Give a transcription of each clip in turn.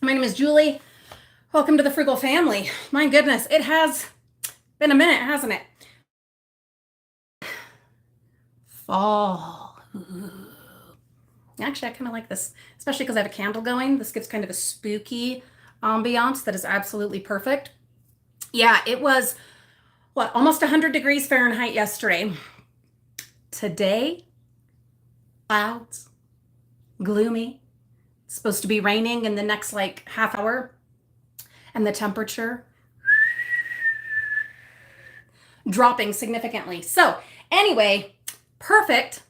My name is Julie. Welcome to the Frugal Family. My goodness, it has been a minute, hasn't it? Fall. Ooh. Actually, I kind of like this, especially because I have a candle going. This gives kind of a spooky ambiance that is absolutely perfect. Yeah, it was, almost 100 degrees Fahrenheit yesterday. Today, clouds, gloomy. It's supposed to be raining in the next half hour. And the temperature dropping significantly. So anyway, perfect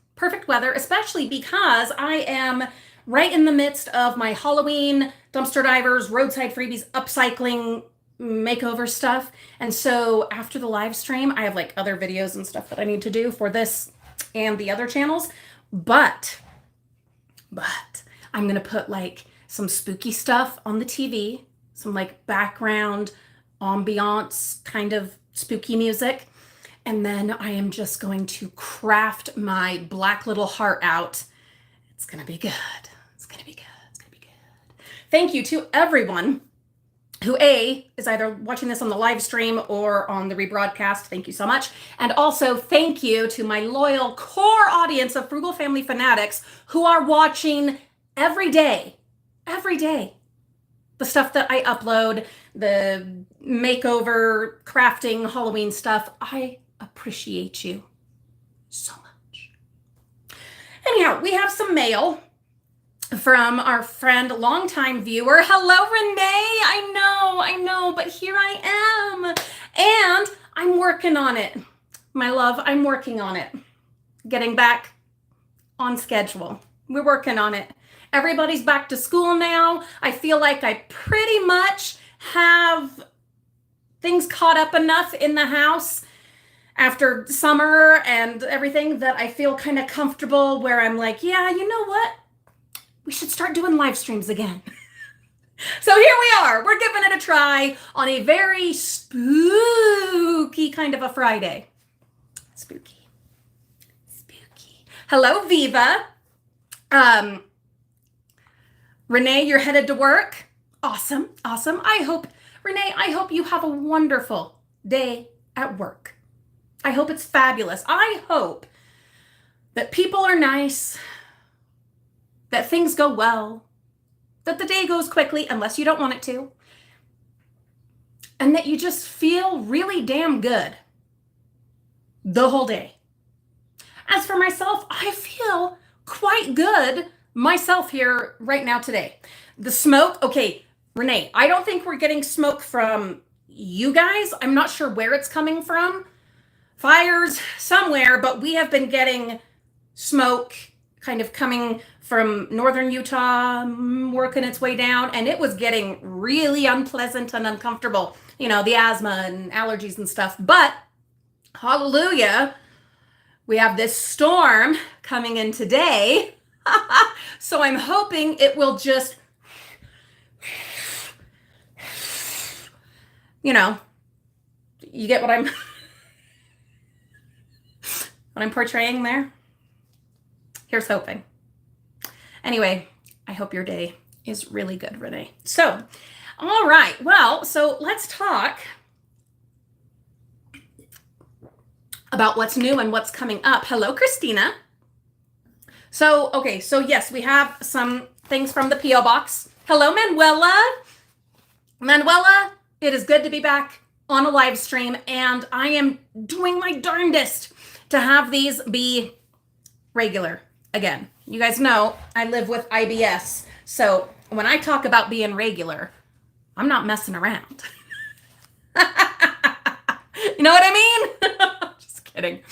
weather, especially because I am right in the midst of my Halloween dumpster divers, roadside freebies, upcycling, makeover stuff. And so after the live stream, I have other videos and stuff that I need to do for this and the other channels. But I'm going to put some spooky stuff on the TV, some background ambiance kind of spooky music. And then I am just going to craft my black little heart out. It's going to be good. It's going to be good. It's going to be good. Thank you to everyone who is either watching this on the live stream or on the rebroadcast. Thank you so much. And also thank you to my loyal core audience of Frugal Family fanatics who are watching every day, the stuff that I upload, the makeover, crafting, Halloween stuff. I appreciate you so much. Anyhow, we have some mail from our friend, longtime viewer. Hello, Renee. I know, but here I am. And I'm working on it. My love, I'm working on it. Getting back on schedule. We're working on it. Everybody's back to school now. I feel like I pretty much have things caught up enough in the house after summer and everything that I feel kind of comfortable where I'm yeah, you know what? We should start doing live streams again. So here we are. We're giving it a try on a very spooky kind of a Friday. Spooky. Hello, Viva. Renee, you're headed to work. Awesome. Renee, I hope you have a wonderful day at work. I hope it's fabulous. I hope that people are nice, that things go well, that the day goes quickly, unless you don't want it to, and that you just feel really damn good the whole day. As for myself, I feel quite good myself here right now today. The smoke, okay, Renee, I don't think we're getting smoke from you guys. I'm not sure where it's coming from. Fires somewhere, but we have been getting smoke kind of coming from northern Utah, working its way down, and it was getting really unpleasant and uncomfortable. You know, the asthma and allergies and stuff. But hallelujah, we have this storm coming in today. So I'm hoping it will just, you get what I'm portraying there? Here's hoping. Anyway, I hope your day is really good, Renee. So, all right. Well, so let's talk about what's new and what's coming up. Hello, Christina. So, okay, so yes, we have some things from the P.O. Box. Hello, Manuela. Manuela, it is good to be back on a live stream, and I am doing my darndest to have these be regular again. You guys know I live with IBS, so when I talk about being regular, I'm not messing around. You know what I mean? Just kidding.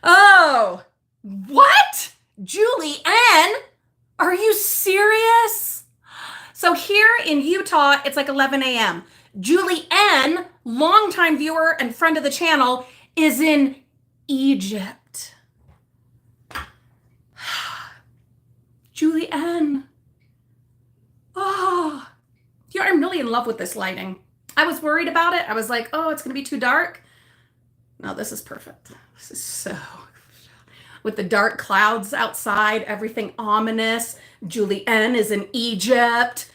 Oh, what? Julie N, are you serious? So here in Utah, it's 11 a.m. Julie N, longtime viewer and friend of the channel, is in Egypt. Julie N. Oh, yeah, I'm really in love with this lighting. I was worried about it. I was like, oh, it's going to be too dark. No, this is perfect. This is so, with the dark clouds outside, everything ominous. Julie N is in Egypt.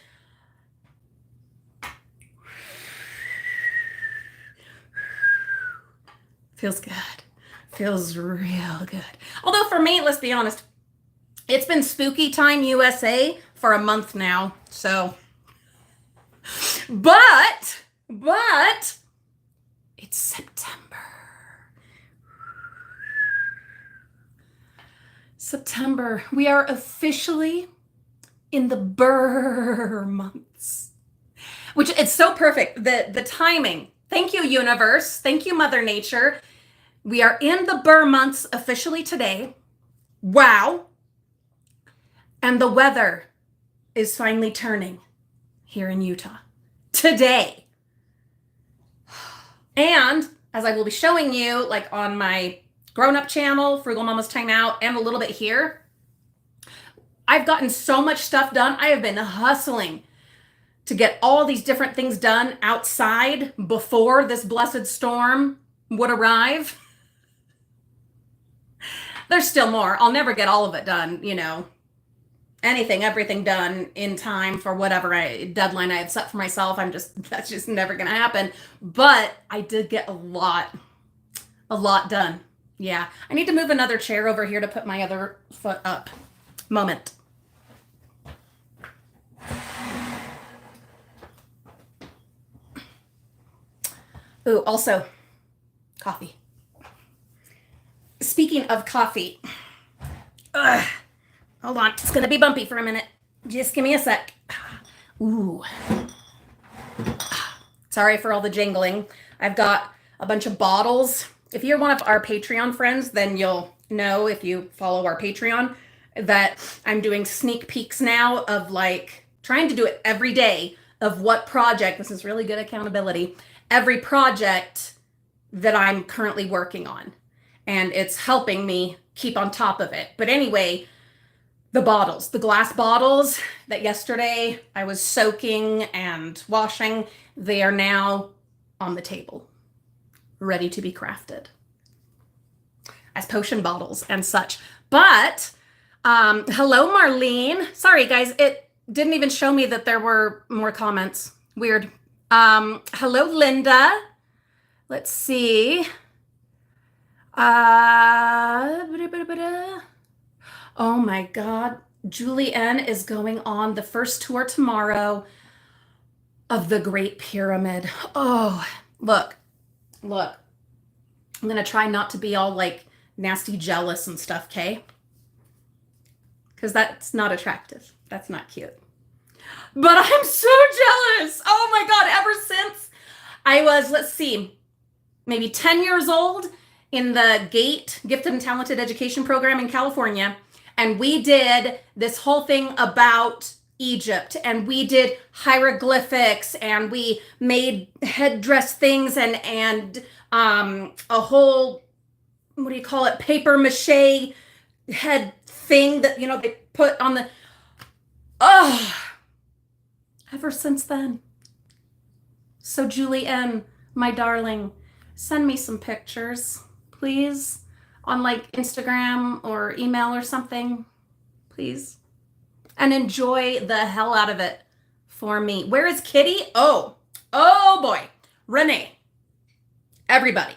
Feels good. Feels real good. Although for me, let's be honest, it's been spooky time USA for a month now. So, but it's September. September. We are officially in the Burr months, which it's so perfect. The timing. Thank you, universe. Thank you, Mother Nature. We are in the Burr months officially today. Wow. And the weather is finally turning here in Utah today. And as I will be showing you, like on my grown-up channel, Frugal Mama's Time Out, and a little bit here, I've gotten so much stuff done. I have been hustling to get all these different things done outside before this blessed storm would arrive. There's still more. I'll never get all of it done, you know. Everything done in time for whatever deadline I have set for myself. That's just never gonna happen. But I did get a lot done. Yeah, I need to move another chair over here to put my other foot up. Moment. Ooh, also, coffee. Speaking of coffee, hold on, it's gonna be bumpy for a minute. Just give me a sec. Ooh. Sorry for all the jingling. I've got a bunch of bottles. If you're one of our Patreon friends, then you'll know, if you follow our Patreon, that I'm doing sneak peeks now of like trying to do it every day of what project, this is really good accountability, every project that I'm currently working on. And it's helping me keep on top of it. But anyway, the bottles, the glass bottles that yesterday I was soaking and washing, they are now on the table, ready to be crafted as potion bottles and such. But hello, Marlene. Sorry, guys, it didn't even show me that there were more comments. Weird. Hello, Linda. Let's see. Oh my God. Julie N is going on the first tour tomorrow of the Great Pyramid. Oh, look. I'm going to try not to be all like nasty jealous and stuff, okay? Because that's not attractive. That's not cute. But I'm so jealous. Oh my God. Ever since I was, let's see, maybe 10 years old, in the GATE, Gifted and Talented Education Program in California. And we did this whole thing about Egypt, and we did hieroglyphics, and we made headdress things and a whole, what do you call it, paper mache head thing that, you know, they put on the, ever since then. So Julie M, my darling, send me some pictures, please, on like Instagram or email or something, please. And enjoy the hell out of it for me. Where is Kitty? Oh boy. Renee. Everybody.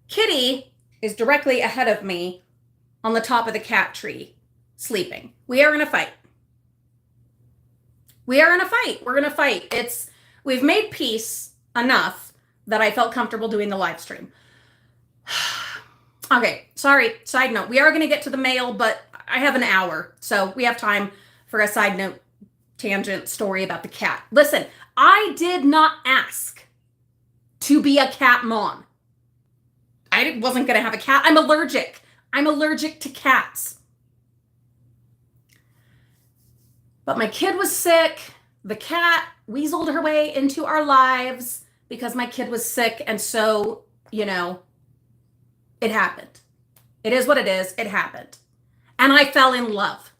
Kitty is directly ahead of me on the top of the cat tree, sleeping. We are in a fight. We're going to fight. We've made peace enough that I felt comfortable doing the live stream. Okay, sorry, side note. We are going to get to the mail, but I have an hour, so we have time for a side note tangent story about the cat. Listen, I did not ask to be a cat mom. I wasn't going to have a cat. I'm allergic. I'm allergic to cats. But my kid was sick. The cat weaseled her way into our lives because my kid was sick. And so, you know, it happened. It is what it is. It happened. And I fell in love.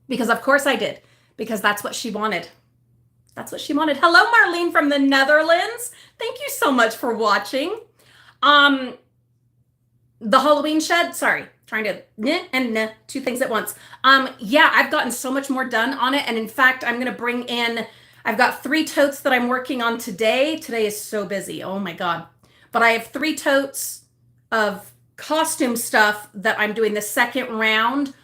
Because of course I did. Because that's what she wanted. That's what she wanted. Hello, Marlene from the Netherlands. Thank you so much for watching. The Halloween shed, sorry, trying to two things at once. Yeah, I've gotten so much more done on it. And in fact, I'm going to bring in, I've got 3 totes that I'm working on today. Today is so busy. Oh my God. But I have 3 totes of costume stuff that I'm doing the second round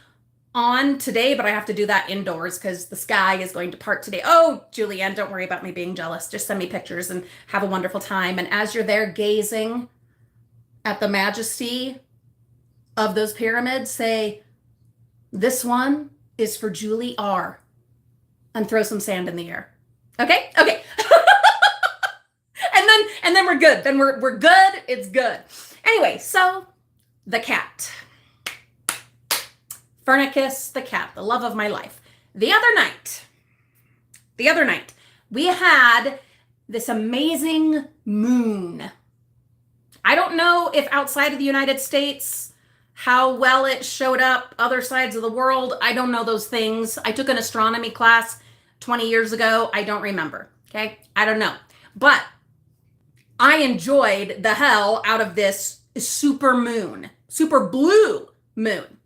on today, but I have to do that indoors because the sky is going to part today. Oh, Julianne, don't worry about me being jealous. Just send me pictures and have a wonderful time. And as you're there gazing at the majesty of those pyramids, say, this one is for Julie R. And throw some sand in the air. Okay? Okay. and then we're good. Then we're good. It's good. Anyway, so the cat. Fernicus the cat, the love of my life. The other night, we had this amazing moon. I don't know if outside of the United States, how well it showed up other sides of the world. I don't know those things. I took an astronomy class 20 years ago. I don't remember. Okay. I don't know. But I enjoyed the hell out of this super blue moon.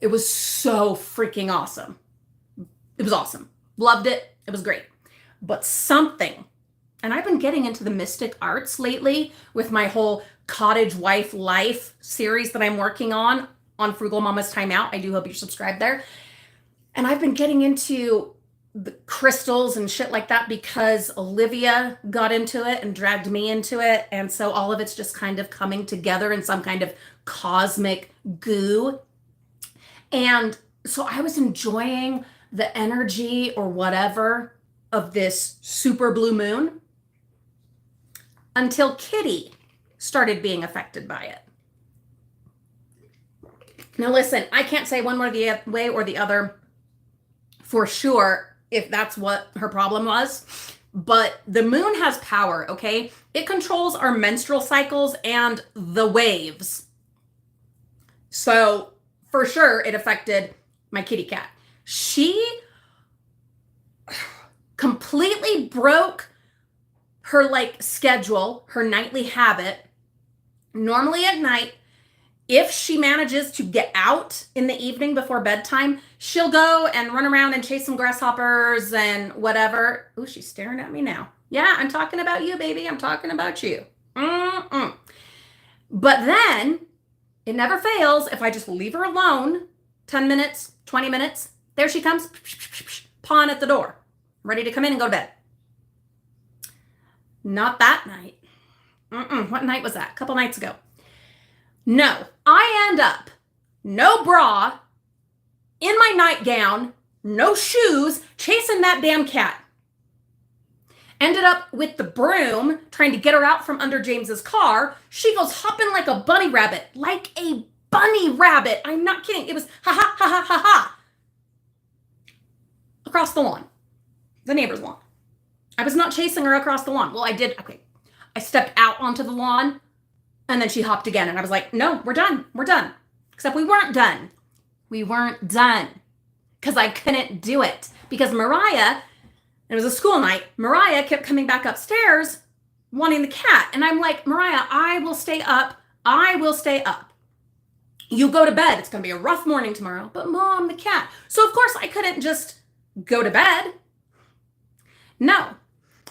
It was so freaking awesome. It was awesome. Loved it. It was great. But something, and I've been getting into the mystic arts lately with my whole cottage wife life series that I'm working on Frugal Mama's Time Out. I do hope you're subscribed there. And I've been getting into the crystals and shit like that because Olivia got into it and dragged me into it. And so all of it's just kind of coming together in some kind of cosmic goo. And so I was enjoying the energy or whatever of this super blue moon until Kitty started being affected by it. Now listen, I can't say one way or the other for sure if that's what her problem was, but the moon has power, okay? It controls our menstrual cycles and the waves. So for sure, it affected my kitty cat. She completely broke her schedule, her nightly habit. Normally at night, if she manages to get out in the evening before bedtime, she'll go and run around and chase some grasshoppers and whatever. Ooh, she's staring at me now. Yeah, I'm talking about you, baby. I'm talking about you. But then it never fails. If I just leave her alone, 10 minutes, 20 minutes, there she comes, pawing at the door, ready to come in and go to bed. Not that night. What night was that? A couple nights ago. No, I end up, no bra, in my nightgown, no shoes, chasing that damn cat. Ended up with the broom, trying to get her out from under James's car. She goes hopping like a bunny rabbit. Like a bunny rabbit. I'm not kidding. It was ha ha ha ha ha ha. Across the lawn. The neighbor's lawn. I was not chasing her across the lawn. Well, I did. Okay. I stepped out onto the lawn and then she hopped again. And I was like, no, we're done. We're done. Except we weren't done. We weren't done. Because I couldn't do it. Because Mariah, it was a school night, Mariah kept coming back upstairs wanting the cat. And I'm like, Mariah, I will stay up. I will stay up. You go to bed. It's going to be a rough morning tomorrow. But Mom, the cat. So of course I couldn't just go to bed. No.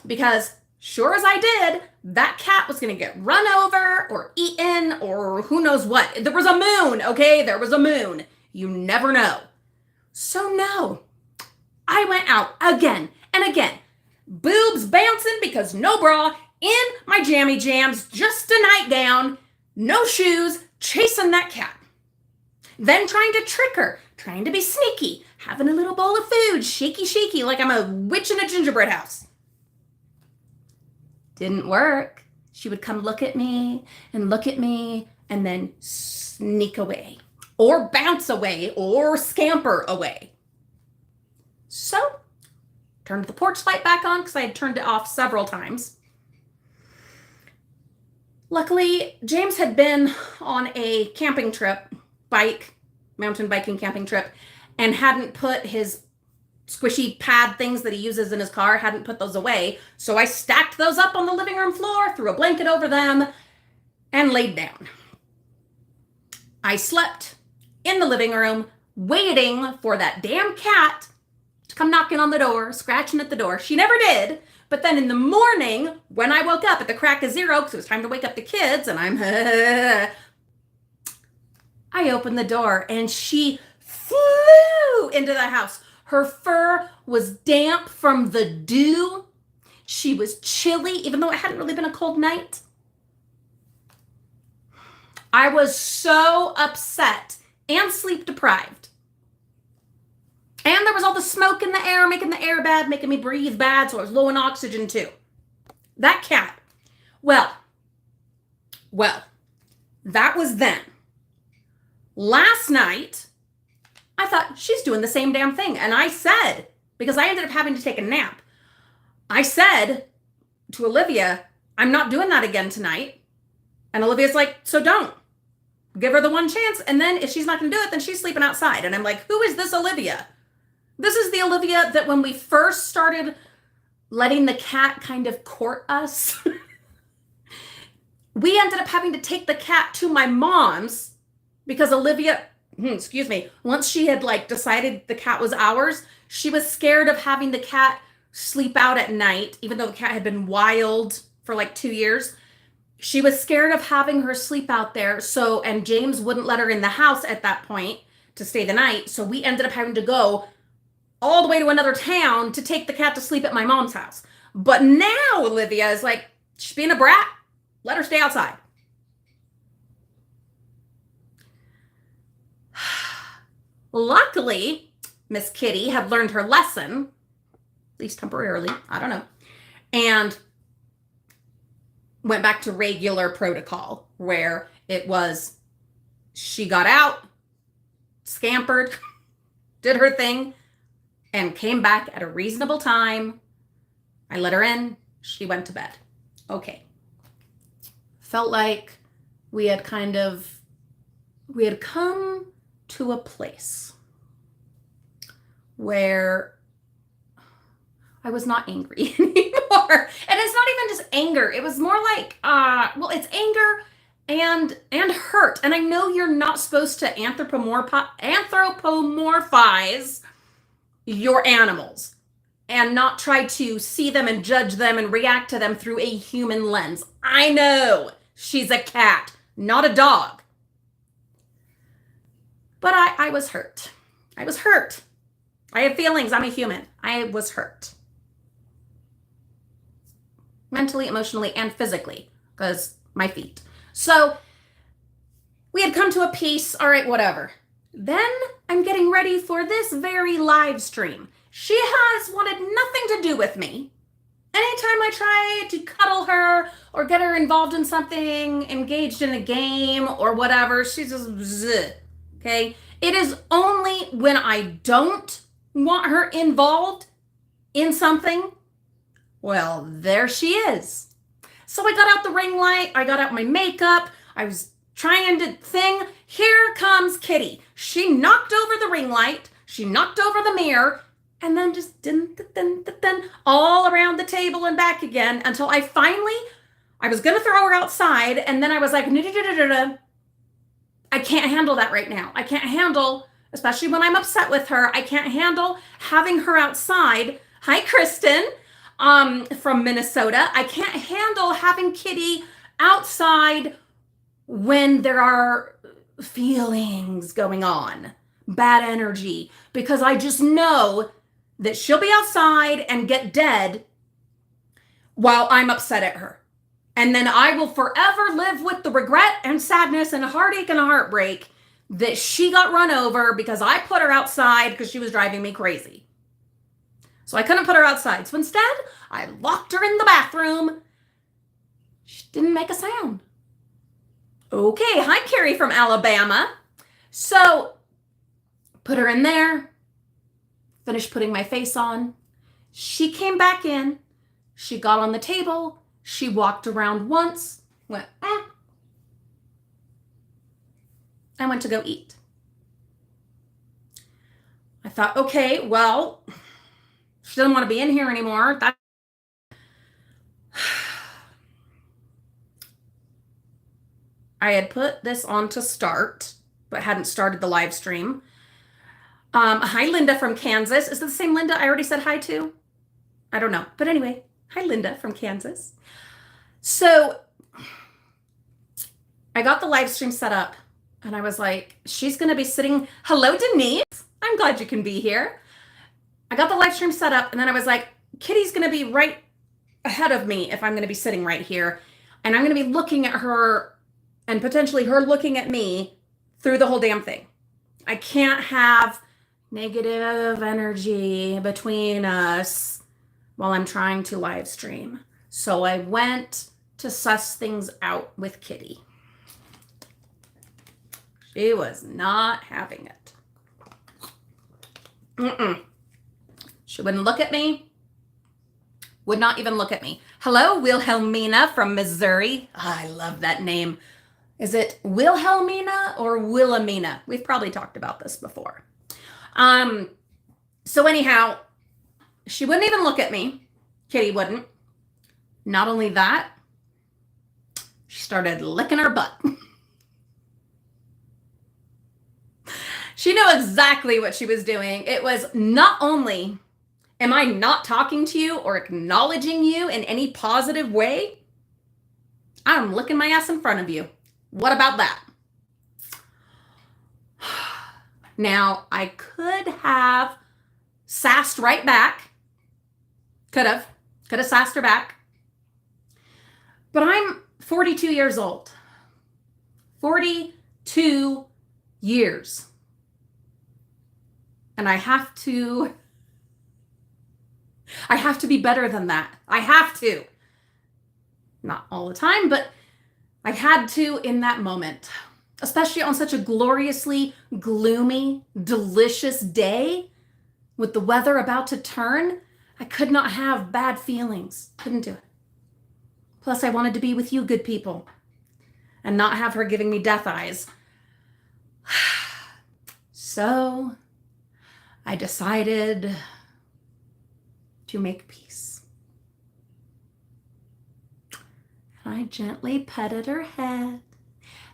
Because sure as I did, that cat was going to get run over or eaten or who knows what. There was a moon, okay? There was a moon. You never know. So no, I went out again and again. Boobs bouncing because no bra, in my jammy jams, just a nightgown, no shoes, chasing that cat. Then trying to trick her, trying to be sneaky, having a little bowl of food, shaky, like I'm a witch in a gingerbread house. Didn't work. She would come look at me and then sneak away or bounce away or scamper away. So, turned the porch light back on because I had turned it off several times. Luckily, James had been on a camping trip, mountain biking camping trip, and hadn't put his squishy pad things that he uses in his car, hadn't put those away. So I stacked those up on the living room floor, threw a blanket over them, and laid down. I slept in the living room, waiting for that damn cat to come knocking on the door, scratching at the door. She never did. But then in the morning, when I woke up at the crack of 0, because it was time to wake up the kids, and I opened the door and she flew into the house. Her fur was damp from the dew. She was chilly, even though it hadn't really been a cold night. I was so upset and sleep deprived. And there was all the smoke in the air, making the air bad, making me breathe bad, so I was low in oxygen too. That cat. Well, that was then. Last night, I thought, she's doing the same damn thing. And I said, because I ended up having to take a nap, I said to Olivia, I'm not doing that again tonight. And Olivia's like, so don't. Give her the one chance. And then if she's not going to do it, then she's sleeping outside. And I'm like, who is this Olivia? This is the Olivia that when we first started letting the cat kind of court us, we ended up having to take the cat to my mom's because Olivia, once she had like decided the cat was ours, she was scared of having the cat sleep out at night, even though the cat had been wild for like 2 years. She was scared of having her sleep out there. So, and James wouldn't let her in the house at that point to stay the night. So we ended up having to go all the way to another town to take the cat to sleep at my mom's house. But now Olivia is like, she's being a brat. Let her stay outside. Luckily, Miss Kitty had learned her lesson, at least temporarily, I don't know, and went back to regular protocol where it was she got out, scampered, did her thing, and came back at a reasonable time. I let her in. She went to bed. Okay. Felt like we had come to a place where I was not angry anymore. And it's not even just anger. It was more like, it's anger and hurt. And I know you're not supposed to anthropomorphize your animals and not try to see them and judge them and react to them through a human lens. I know she's a cat, not a dog. But I was hurt. I was hurt. I have feelings. I'm a human. I was hurt. Mentally, emotionally, and physically, because my feet. So we had come to a peace. All right, whatever. Then I'm getting ready for this very live stream. She has wanted nothing to do with me. Anytime I try to cuddle her or get her involved in something, engaged in a game or whatever, she's just bzzz. Okay? It is only when I don't want her involved in something, well, there she is. So I got out the ring light, I got out my makeup, I was trying to thing. Here comes Kitty. She knocked over the ring light, she knocked over the mirror, and then just all around the table and back again until I was going to throw her outside, and then I was like, I can't handle that right now. I can't handle, especially when I'm upset with her, I can't handle having her outside. Hi, Kristen, from Minnesota. I can't handle having Kitty outside when there are feelings going on, bad energy, because I just know that she'll be outside and get dead while I'm upset at her. And then I will forever live with the regret and sadness and heartache and heartbreak that she got run over because I put her outside because she was driving me crazy. So I couldn't put her outside. So instead, I locked her in the bathroom. She didn't make a sound. Okay, hi, Carrie from Alabama. So put her in there, finished putting my face on. She came back in. She got on the table. She walked around once, went, I went to go eat. I thought, okay, well, she doesn't want to be in here anymore. I had put this on to start, but hadn't started the live stream. Hi, Linda from Kansas. Is it the same Linda I already said hi to? I don't know. But anyway, hi, Linda from Kansas. So I got the live stream set up and I was like, she's going to be sitting. Hello, Denise. I'm glad you can be here. I got the live stream set up and then I was like, Kitty's going to be right ahead of me if I'm going to be sitting right here. And I'm going to be looking at her and potentially her looking at me through the whole damn thing. I can't have negative energy between us while I'm trying to live stream. So I went to suss things out with Kitty. She was not having it. She wouldn't look at me. Would not even look at me. Hello, Wilhelmina from Missouri. Oh, I love that name. Is it Wilhelmina or Wilhelmina? We've probably talked about this before. So anyhow, she wouldn't even look at me. Kitty wouldn't. Not only that, she started licking her butt. She knew exactly what she was doing. It was not only am I not talking to you or acknowledging you in any positive way, I'm licking my ass in front of you. What about that? Now, I could have sassed right back. Could have sassed her back. But I'm 42 years old. 42 years. And I have to be better than that. I have to. Not all the time, but I had to in that moment. Especially on such a gloriously gloomy, delicious day with the weather about to turn. I could not have bad feelings. Couldn't do it. Plus, I wanted to be with you good people and not have her giving me death eyes. So I decided to make peace. And I gently petted her head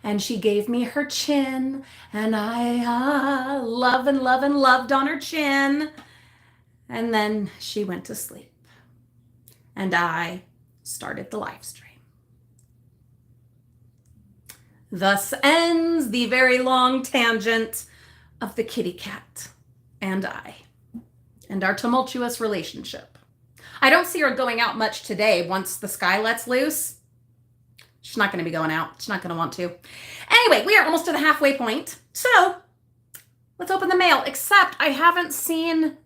and she gave me her chin and I loved on her chin. And then she went to sleep and I started the live stream. Thus ends the very long tangent of the kitty cat and I, and our tumultuous relationship. I don't see her going out much today once the sky lets loose. She's not going to be going out. She's not going to want to. Anyway, we are almost to the halfway point. So let's open the mail, except I haven't seen...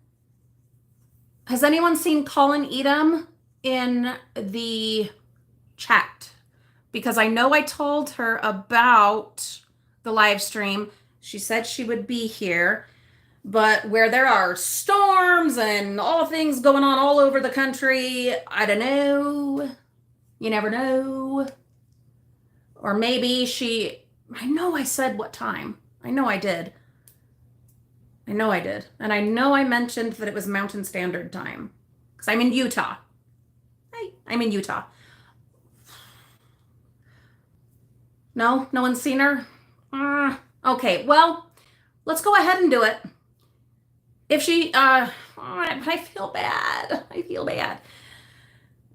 Has anyone seen Colin Edom in the chat? Because I know I told her about the live stream. She said she would be here. But where there are storms and all things going on all over the country, I don't know. You never know. Or maybe I know I said what time. I know I did. And I know I mentioned that it was Mountain Standard Time. Because I'm in Utah. I'm in Utah. No one's seen her? Okay, well, let's go ahead and do it. If she, I feel bad.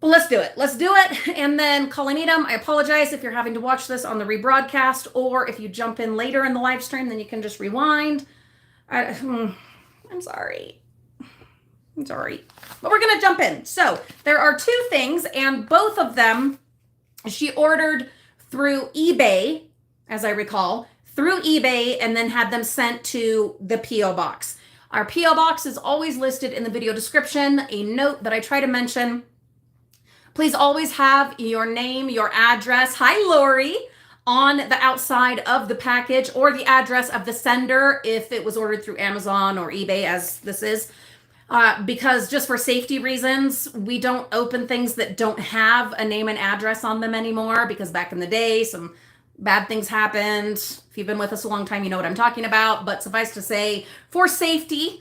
But let's do it. And then Colin Edom, I apologize if you're having to watch this on the rebroadcast, or if you jump in later in the live stream, then you can just rewind. I'm sorry. But we're going to jump in. So there are two things, and both of them she ordered through eBay, as I recall, and then had them sent to the P.O. box. Our P.O. box is always listed in the video description. A note that I try to mention, please always have your name, your address, hi Lori, on the outside of the package, or the address of the sender if it was ordered through Amazon or eBay, as this is. Because just for safety reasons, we don't open things that don't have a name and address on them anymore, because back in the day, some bad things happened. If you've been with us a long time, you know what I'm talking about. But suffice to say, for safety,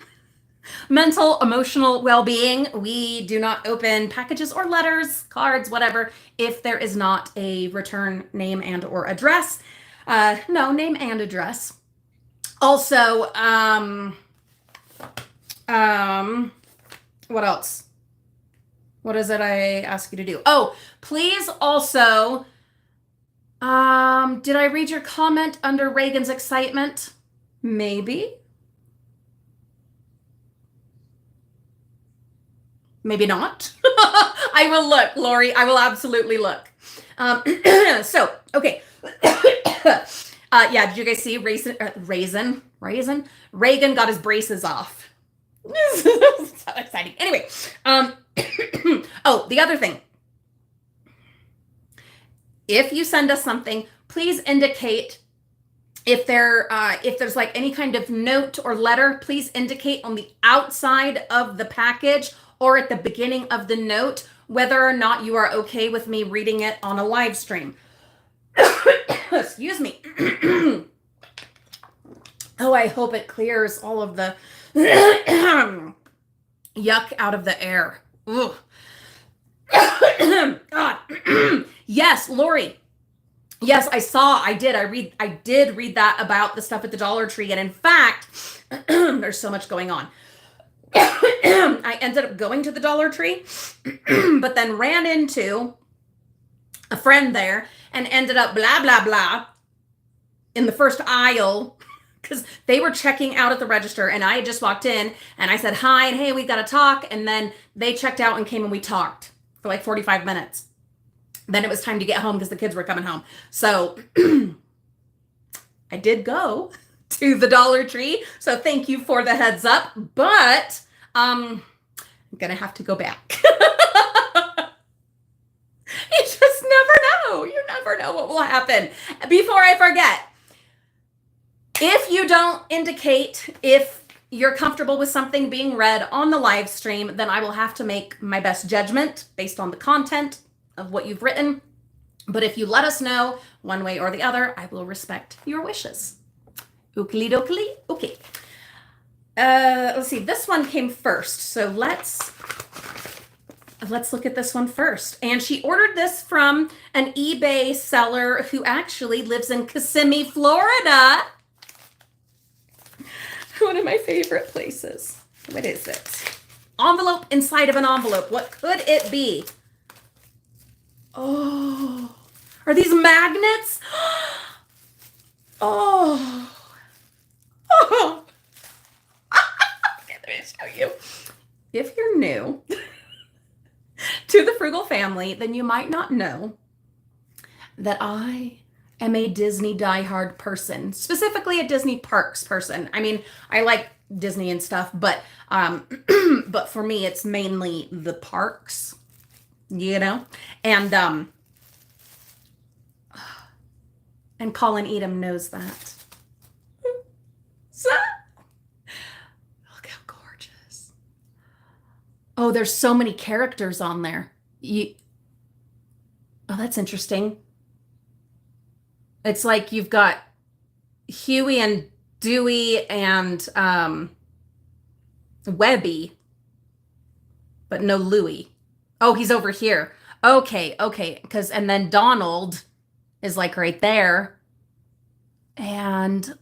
mental, emotional well-being, we do not open packages or letters, cards, whatever, if there is not a return name and or address. No, name and address. Also, What else? What is it I ask you to do? Oh, please also, did I read your comment under Reagan's excitement? Maybe. Maybe not. I will look, Lori. I will absolutely look. So, okay. Yeah, did you guys see Reagan got his braces off. So exciting. Anyway, oh, the other thing. If you send us something, please indicate if there's like any kind of note or letter, please indicate on the outside of the package or at the beginning of the note whether or not you are okay with me reading it on a live stream. Excuse me. Oh, I hope it clears all of the yuck out of the air. Ugh. God. Yes, Lori. Yes, I did read that about the stuff at the Dollar Tree. And in fact, there's so much going on. I ended up going to the Dollar Tree, but then ran into a friend there and ended up blah, blah, blah in the first aisle because they were checking out at the register and I had just walked in and I said, hi, and hey, we got to talk. And then they checked out and came and we talked for like 45 minutes. Then it was time to get home because the kids were coming home. So I did go to the Dollar Tree. So thank you for the heads up, but I'm going to have to go back. You just never know. You never know what will happen. Before I forget, if you don't indicate if you're comfortable with something being read on the live stream, then I will have to make my best judgment based on the content of what you've written. But if you let us know one way or the other, I will respect your wishes. Ookly dokley. Okay. Let's see. This one came first. So let's look at this one first. And she ordered this from an eBay seller who actually lives in Kissimmee, Florida. One of my favorite places. What is it? Envelope inside of an envelope. What could it be? Oh, are these magnets? Oh. Oh. Let me show you. If you're new to the Frugal Family, then you might not know that I am a Disney diehard person, specifically a Disney parks person. I mean, I like Disney and stuff, but but for me, it's mainly the parks, you know, and Colin Edom knows that. So, look how gorgeous. Oh, there's so many characters on there. Oh, that's interesting. It's like you've got Huey and Dewey and Webby, but no Louie. Oh, he's over here. Okay. And then Donald is like right there. And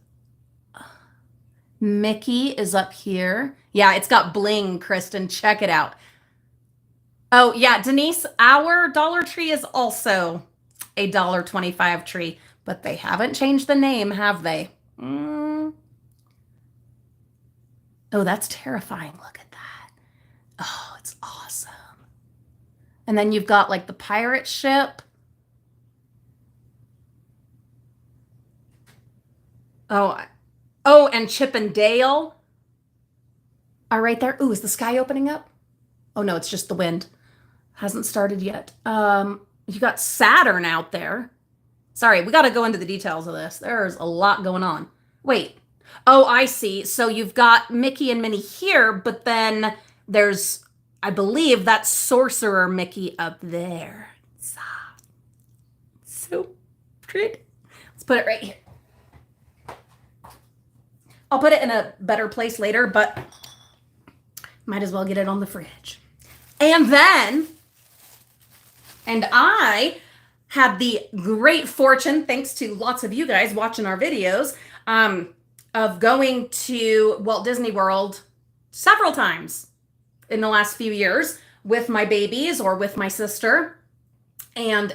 Mickey is up here. Yeah, it's got bling, Kristen. Check it out. Oh, yeah, Denise, our Dollar Tree is also a $1.25 tree, but they haven't changed the name, have they? Oh, that's terrifying. Look at that. Oh, it's awesome. And then you've got like the pirate ship. Oh, and Chip and Dale are right there. Ooh, is the sky opening up? Oh no, it's just the wind. Hasn't started yet. You got Saturn out there. Sorry, we got to go into the details of this. There's a lot going on. Wait. Oh, I see. So you've got Mickey and Minnie here, but then there's, I believe, that's Sorcerer Mickey up there. So pretty. Let's put it right here. I'll put it in a better place later, but might as well get it on the fridge. And I had the great fortune, thanks to lots of you guys watching our videos, of going to Walt Disney World several times in the last few years with my babies or with my sister. And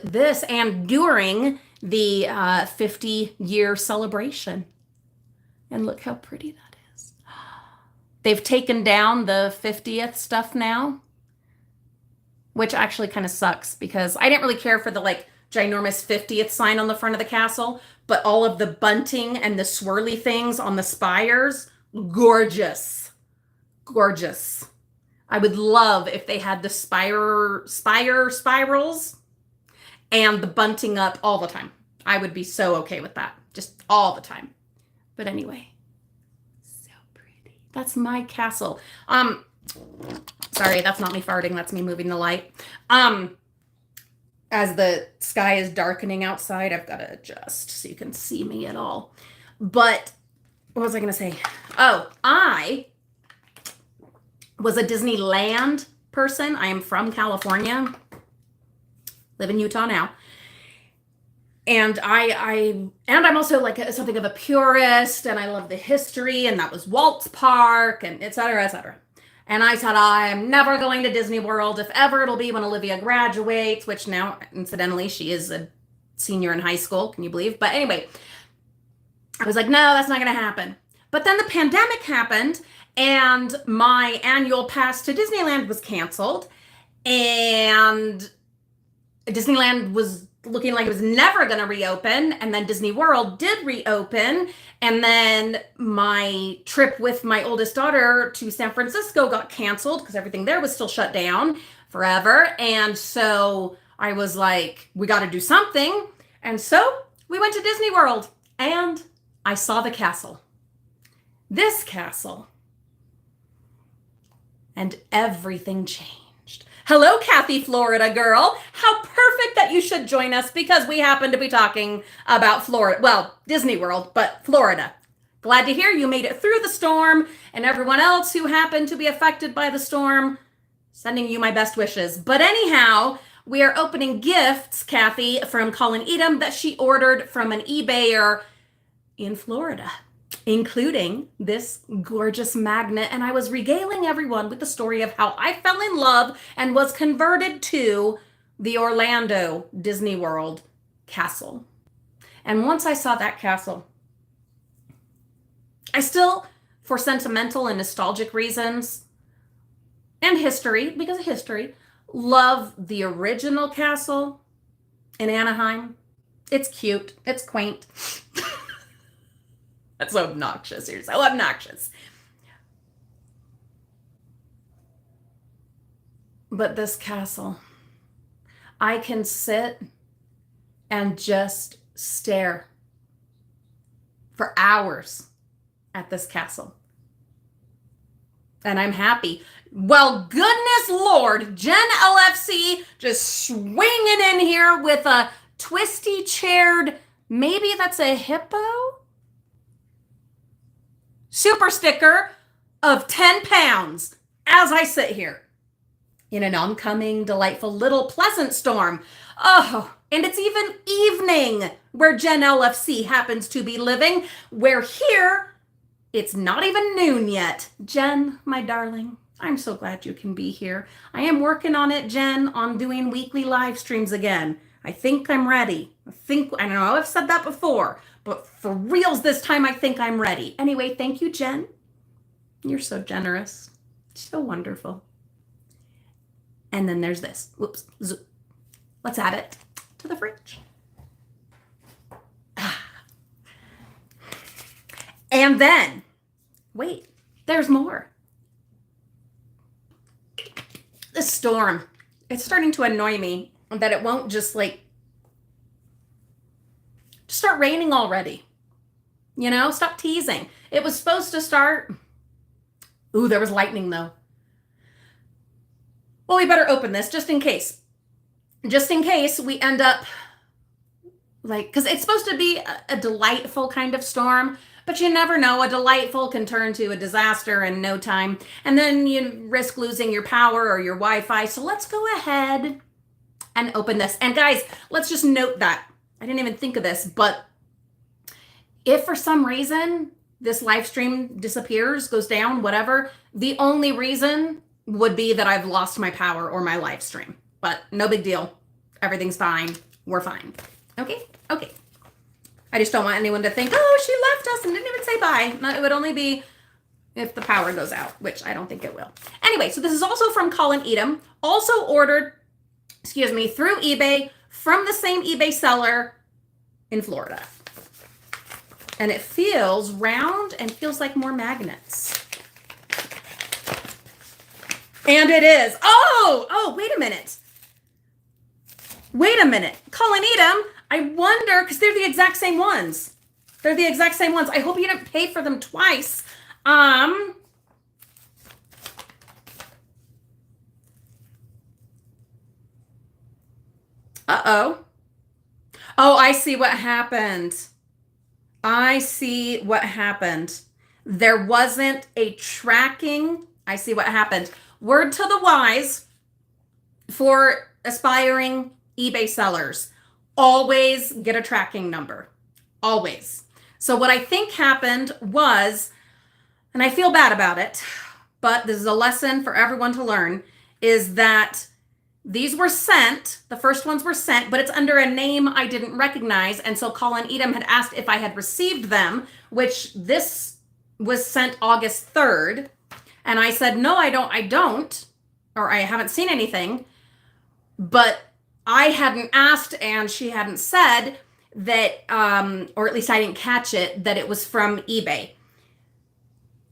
during the 50-year celebration. And look how pretty that is. They've taken down the 50th stuff now, which actually kind of sucks because I didn't really care for the like ginormous 50th sign on the front of the castle, but all of the bunting and the swirly things on the spires, gorgeous. Gorgeous. I would love if they had the spirals and the bunting up all the time. I would be so okay with that. Just all the time. But anyway, so pretty. That's my castle. Sorry, that's not me farting. That's me moving the light. As the sky is darkening outside, I've got to adjust so you can see me at all. But what was I going to say? Oh, I was a Disneyland person. I am from California. Live in Utah now. And I'm also like something of a purist, and I love the history, and that was Walt's Park, and et cetera, et cetera. And I said, I'm never going to Disney World. If ever, it'll be when Olivia graduates, which now, incidentally, she is a senior in high school. Can you believe? But anyway, I was like, no, that's not going to happen. But then the pandemic happened, and my annual pass to Disneyland was canceled, and Disneyland was looking like it was never going to reopen, and then Disney World did reopen, and then my trip with my oldest daughter to San Francisco got canceled because everything there was still shut down forever. And so I was like, we got to do something. And so we went to Disney World, and I saw the castle. This castle. And everything changed. Hello, Kathy, Florida girl. How perfect that you should join us because we happen to be talking about Florida. Well, Disney World, but Florida. Glad to hear you made it through the storm, and everyone else who happened to be affected by the storm, sending you my best wishes. But anyhow, we are opening gifts, Kathy, from Colin Edom that she ordered from an eBayer in Florida, including this gorgeous magnet. And I was regaling everyone with the story of how I fell in love and was converted to the Orlando Disney World castle. And once I saw that castle, I still, for sentimental and nostalgic reasons, and history, because of history, love the original castle in Anaheim. It's cute. It's quaint. That's so obnoxious. You're so obnoxious. But this castle, I can sit and just stare for hours at this castle. And I'm happy. Well, goodness Lord, Jen LFC just swinging in here with a twisty chaired, maybe that's a hippo? Super sticker of 10 pounds as I sit here in an oncoming, delightful, little pleasant storm. Oh, and it's even evening where Jen LFC happens to be living, where here it's not even noon yet. Jen, my darling, I'm so glad you can be here. I am working on it, Jen, on doing weekly live streams again. I think I'm ready. I know I've said that before, but for reals this time, I think I'm ready. Anyway, thank you, Jen. You're so generous. So wonderful. And then there's this. Whoops. Let's add it to the fridge. And then, wait, there's more. This storm, it's starting to annoy me that it won't just start raining already. You know, stop teasing. It was supposed to start. Ooh, there was lightning though. Well, we better open this just in case. Just in case we end up because it's supposed to be a delightful kind of storm, but you never know. A delightful can turn to a disaster in no time. And then you risk losing your power or your Wi-Fi. So let's go ahead and open this. And guys, let's just note that. I didn't even think of this, but if for some reason this live stream disappears, goes down, whatever, the only reason would be that I've lost my power or my live stream. But no big deal. Everything's fine. We're fine. Okay? Okay. I just don't want anyone to think, oh, she left us and didn't even say bye. No, it would only be if the power goes out, which I don't think it will. Anyway, so this is also from Colin Edom. Also ordered, through eBay from the same eBay seller in Florida. And it feels round and feels like more magnets. And it is. Oh, wait a minute. Colin Edom, I wonder, because they're the exact same ones. I hope you didn't pay for them twice. Uh-oh. Oh, I see what happened. There wasn't a tracking. I see what happened. Word to the wise for aspiring eBay sellers. Always get a tracking number. Always. So what I think happened was, and I feel bad about it, but this is a lesson for everyone to learn, is that these were sent, the first ones were sent, but it's under a name I didn't recognize. And so Colin Edom had asked if I had received them, which this was sent August 3rd. And I said, no, I don't, or I haven't seen anything. But I hadn't asked and she hadn't said that, or at least I didn't catch it, that it was from eBay.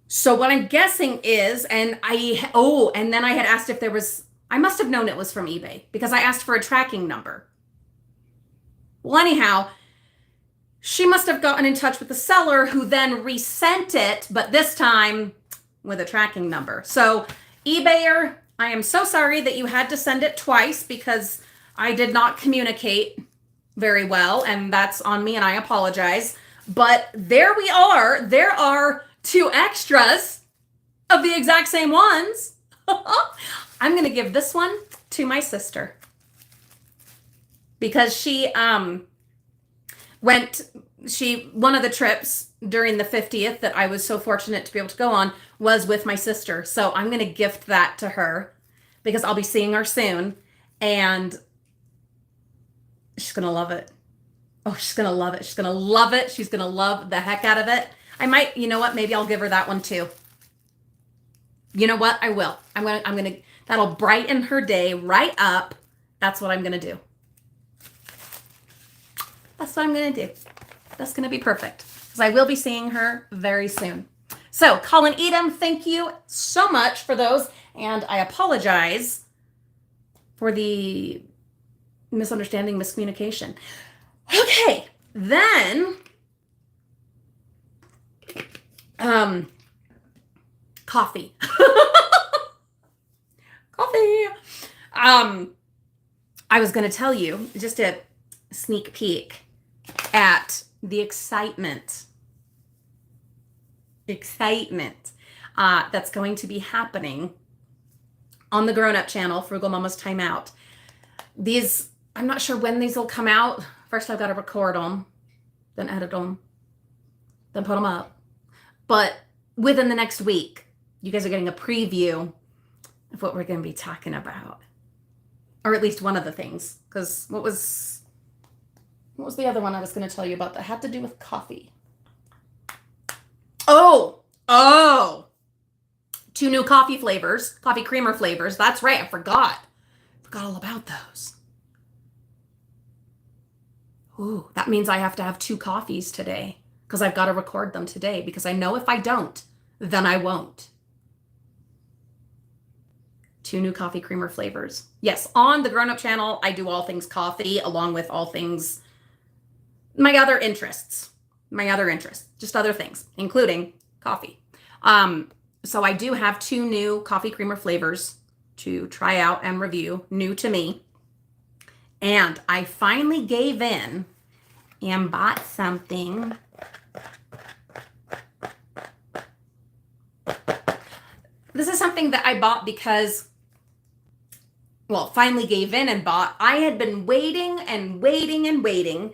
So what I'm guessing is, and then I had asked if there was, I must have known it was from eBay because I asked for a tracking number. Well, anyhow, she must have gotten in touch with the seller who then resent it, but this time with a tracking number. So eBayer, I am so sorry that you had to send it twice because I did not communicate very well, and that's on me, and I apologize. But there we are. There are 2 extras of the exact same ones. I'm going to give this one to my sister because she one of the trips during the 50th that I was so fortunate to be able to go on was with my sister. So I'm going to gift that to her because I'll be seeing her soon and she's going to love it. Oh, she's going to love it. She's going to love it. She's going to love the heck out of it. I might, you know what? Maybe I'll give her that one too. You know what? I will. I'm going to, that'll brighten her day right up. That's what I'm going to do. That's what I'm going to do. That's going to be perfect because I will be seeing her very soon. So Colin Edom, thank you so much for those. And I apologize for the misunderstanding, miscommunication. Okay. Then, coffee. Coffee. I was going to tell you just a sneak peek at the excitement that's going to be happening on the Grown Up channel, Frugal Mama's Time Out. These, I'm not sure when these will come out. First, I've got to record them, then edit them, then put them up. But within the next week, you guys are getting a preview of what we're going to be talking about. Or at least one of the things. Because what was the other one I was going to tell you about that had to do with coffee? Oh! 2 new coffee flavors. Coffee creamer flavors. That's right. I forgot all about those. Ooh, that means I have to have 2 coffees today. Because I've got to record them today. Because I know if I don't, then I won't. 2 new coffee creamer flavors. Yes, on the Grown Up channel, I do all things coffee, along with all things, my other interests, just other things, including coffee. So I do have 2 new coffee creamer flavors to try out and review, new to me. And I finally gave in and bought something. This is something that I bought because, finally gave in and bought. I had been waiting and waiting and waiting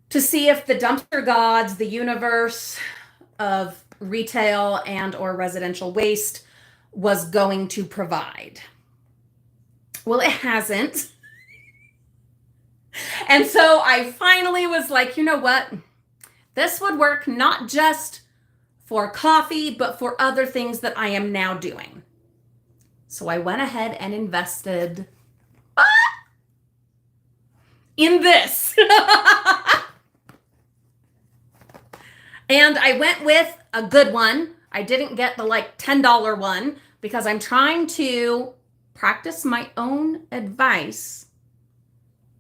to see if the dumpster gods, the universe, of retail and or residential waste was going to provide. Well, it hasn't. And so I finally was like, you know what? This would work not just for coffee, but for other things that I am now doing. So I went ahead and invested in this. And I went with a good one. I didn't get the like $10 one because I'm trying to practice my own advice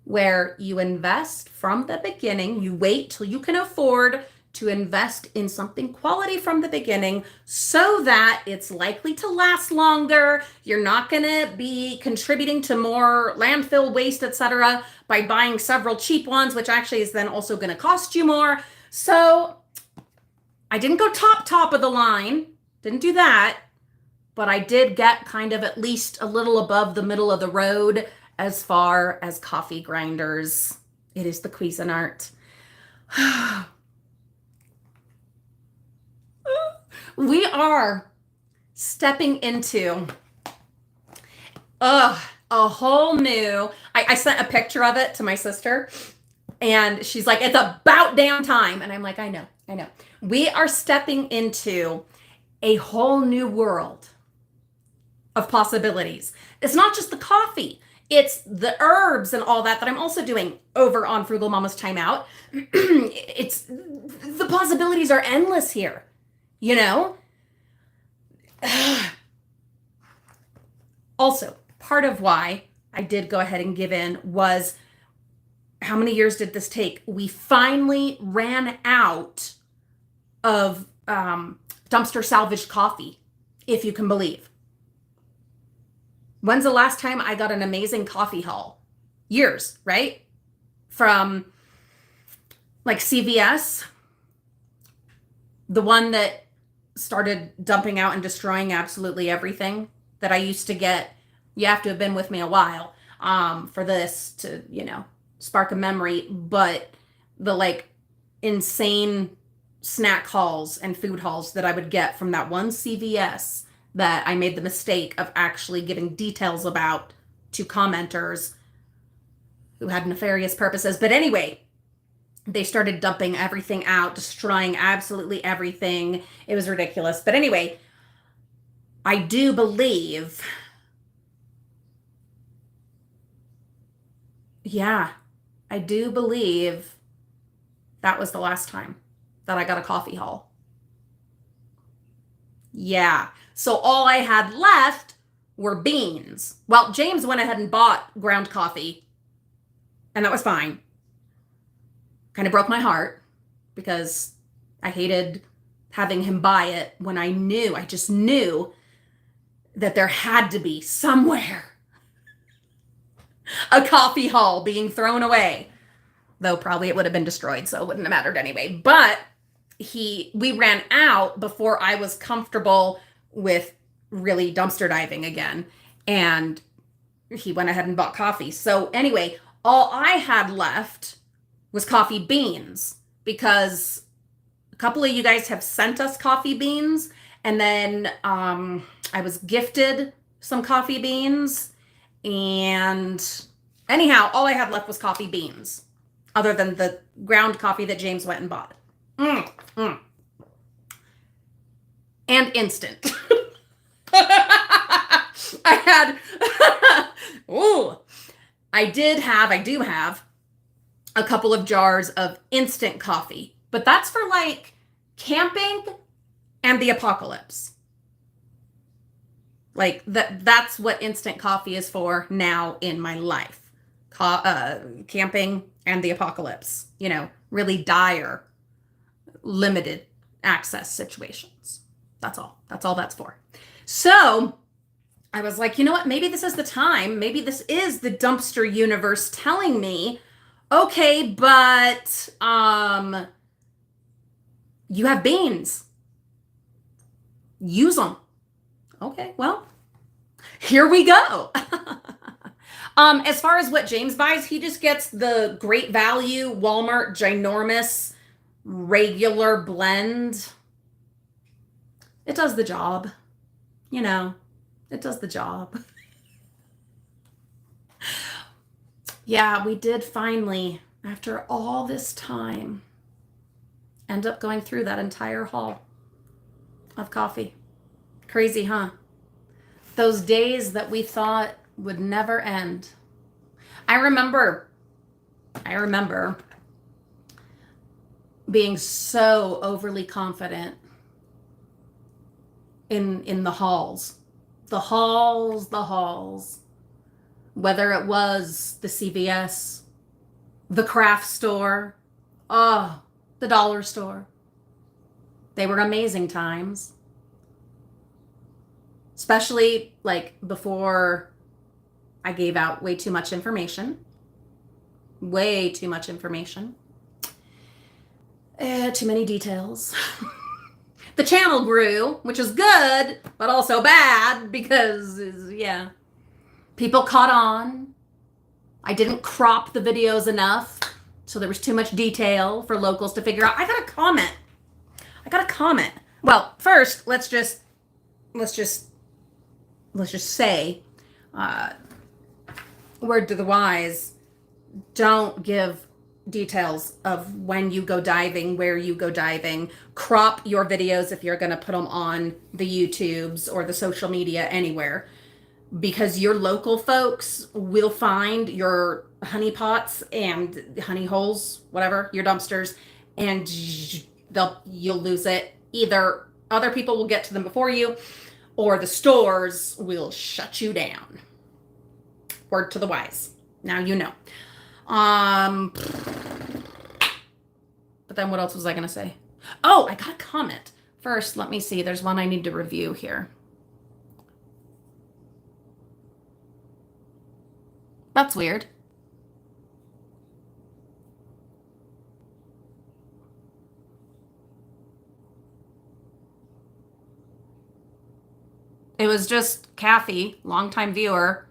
where you invest from the beginning. You wait till you can afford to invest in something quality from the beginning so that it's likely to last longer. You're not going to be contributing to more landfill waste, etc., by buying several cheap ones, which actually is then also going to cost you more. So I didn't go top of the line, didn't do that, but I did get kind of at least a little above the middle of the road as far as coffee grinders. It is the Cuisinart. We are stepping into a whole new, I sent a picture of it to my sister and she's like, it's about damn time. And I'm like, I know. We are stepping into a whole new world of possibilities. It's not just the coffee. It's the herbs and all that I'm also doing over on Frugal Mama's Timeout. It's the possibilities are endless here, you know? Also, part of why I did go ahead and give in was how many years did this take? We finally ran out of dumpster salvaged coffee, if you can believe. When's the last time I got an amazing coffee haul? Years, right? From like CVS, the one that started dumping out and destroying absolutely everything that I used to get. You have to have been with me a while for this to, spark a memory. But the like insane snack hauls and food hauls that I would get from that one CVS that I made the mistake of actually giving details about to commenters who had nefarious purposes. But anyway, they started dumping everything out, destroying absolutely everything. It was ridiculous. But anyway, I do believe, I do believe that was the last time that I got a coffee haul. Yeah. So all I had left were beans. Well, James went ahead and bought ground coffee, and that was fine. Kind of broke my heart because I hated having him buy it when I just knew that there had to be somewhere a coffee haul being thrown away. Though probably it would have been destroyed, so it wouldn't have mattered anyway. But we ran out before I was comfortable with really dumpster diving again. And he went ahead and bought coffee. So anyway, all I had left was coffee beans because a couple of you guys have sent us coffee beans. And then I was gifted some coffee beans. And anyhow, all I had left was coffee beans, other than the ground coffee that James went and bought. And instant. I do have a couple of jars of instant coffee, but that's for like camping and the apocalypse. Like that's what instant coffee is for now in my life. Camping and the apocalypse, really dire, limited access situations. That's all that's for. So I was like, you know what? Maybe this is the time. Maybe this is the dumpster universe telling me, okay, but you have beans. Use them. Okay, well, here we go. As far as what James buys, he just gets the Great Value Walmart ginormous regular blend It does the job. You know, it does the job. Yeah, we did finally, after all this time, end up going through that entire haul of coffee. Crazy, huh? Those days that we thought would never end. I remember being so overly confident in the halls. The halls. Whether it was the CVS, the craft store, oh, the dollar store. They were amazing times. Especially like before I gave out way too much information. Way too much information. Too many details. The channel grew, which is good, but also bad because, yeah, people caught on. I didn't crop the videos enough, so there was too much detail for locals to figure out. I got a comment. Well, first, let's just say, word to the wise, don't give details of when you go diving, where you go diving. Crop your videos if you're going to put them on the YouTubes or the social media anywhere, because your local folks will find your honey pots and honey holes, whatever, your dumpsters, and you'll lose it. Either other people will get to them before you, or the stores will shut you down. Word to the wise. Now you know. But then what else was I going to say? Oh, I got a comment. First, let me see. There's one I need to review here. That's weird. It was just Kathy, longtime viewer,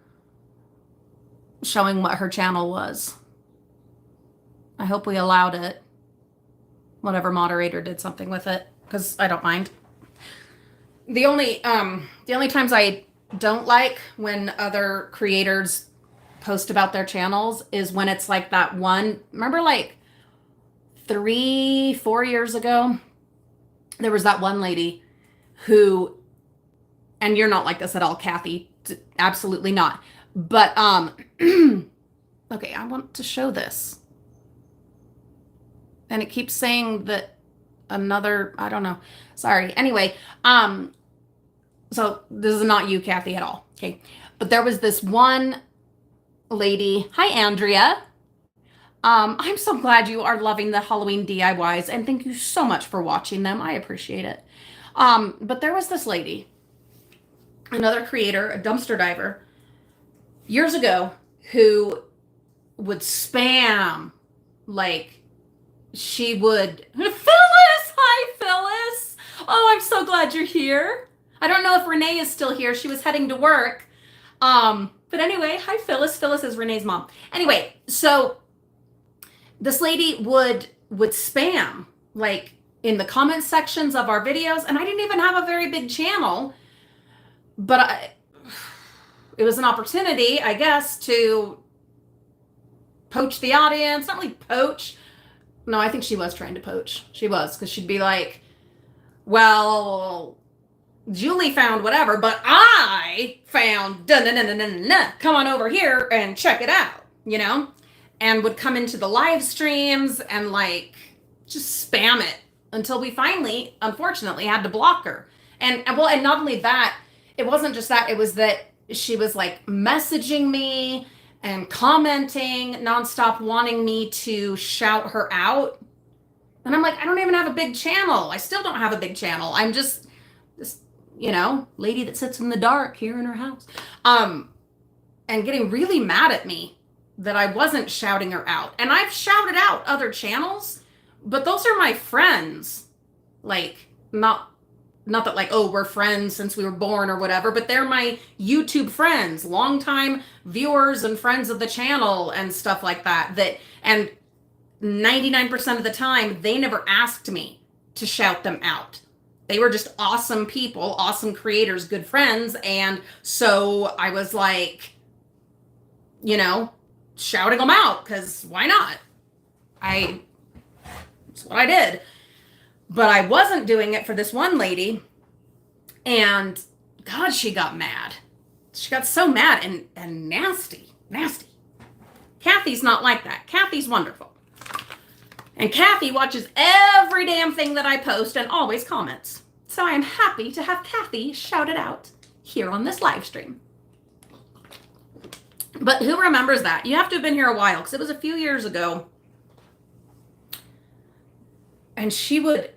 showing what her channel was. I hope we allowed it. Whatever moderator did something with it, because I don't mind. The only times I don't like when other creators post about their channels is when it's like that one. Remember, like 3-4 years ago, there was that one lady who, and you're not like this at all, Kathy, absolutely not. But okay, I want to show this. And it keeps saying that another, I don't know. Sorry. Anyway, so this is not you, Kathy, at all. Okay. But there was this one lady. Hi, Andrea. I'm so glad you are loving the Halloween DIYs, and thank you so much for watching them. I appreciate it. But there was this lady, another creator, a dumpster diver, years ago, who would spam, like, she would, Phyllis! Hi, Phyllis! Oh, I'm so glad you're here. I don't know if Renee is still here. She was heading to work. But anyway, hi, Phyllis. Phyllis is Renee's mom. Anyway, so this lady would spam, like, in the comment sections of our videos, and I didn't even have a very big channel, but it was an opportunity, I guess, to poach the audience. Not really poach. No, I think she was trying to poach. She was, because she'd be like, well, Julie found whatever, but I found da-na-na-na-na-na. Come on over here and check it out, you know? And would come into the live streams and, like, just spam it until we finally, unfortunately, had to block her. And not only that, it wasn't just that, it was that she was, like, messaging me and commenting nonstop, wanting me to shout her out. And I'm like, I don't even have a big channel. I still don't have a big channel. I'm just this, you know, lady that sits in the dark here in her house. And getting really mad at me that I wasn't shouting her out. And I've shouted out other channels, but those are my friends. Like, not that, like, oh, we're friends since we were born or whatever, but they're my YouTube friends, longtime viewers and friends of the channel and stuff like that. And 99% of the time, they never asked me to shout them out. They were just awesome people, awesome creators, good friends. And so I was like, you know, shouting them out, because why not? That's what I did. But I wasn't doing it for this one lady. And God, she got mad. She got so mad and nasty. Kathy's not like that. Kathy's wonderful. And Kathy watches every damn thing that I post and always comments. So I am happy to have Kathy shout it out here on this live stream. But who remembers that? You have to have been here a while, because it was a few years ago. And she would,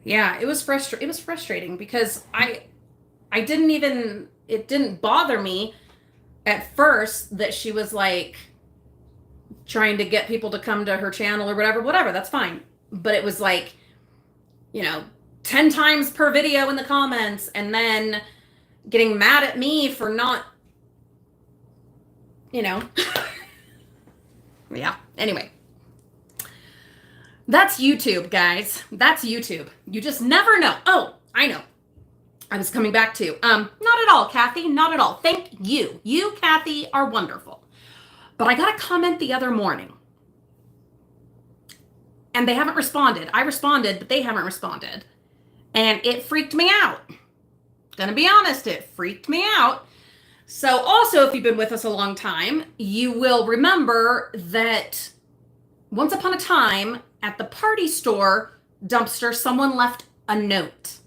yeah, it was frustrating because I didn't even, it didn't bother me at first that she was like trying to get people to come to her channel or whatever, that's fine. But it was like, 10 times per video in the comments, and then getting mad at me for not, yeah, anyway. That's YouTube, guys. That's YouTube. You just never know. Oh, I know. I was coming back to, not at all, Kathy, not at all. Thank you. You, Kathy, are wonderful. But I got a comment the other morning, and they haven't responded. I responded, but they haven't responded. And it freaked me out. Gonna be honest, it freaked me out. So also, if you've been with us a long time, you will remember that once upon a time at the party store dumpster, someone left a note.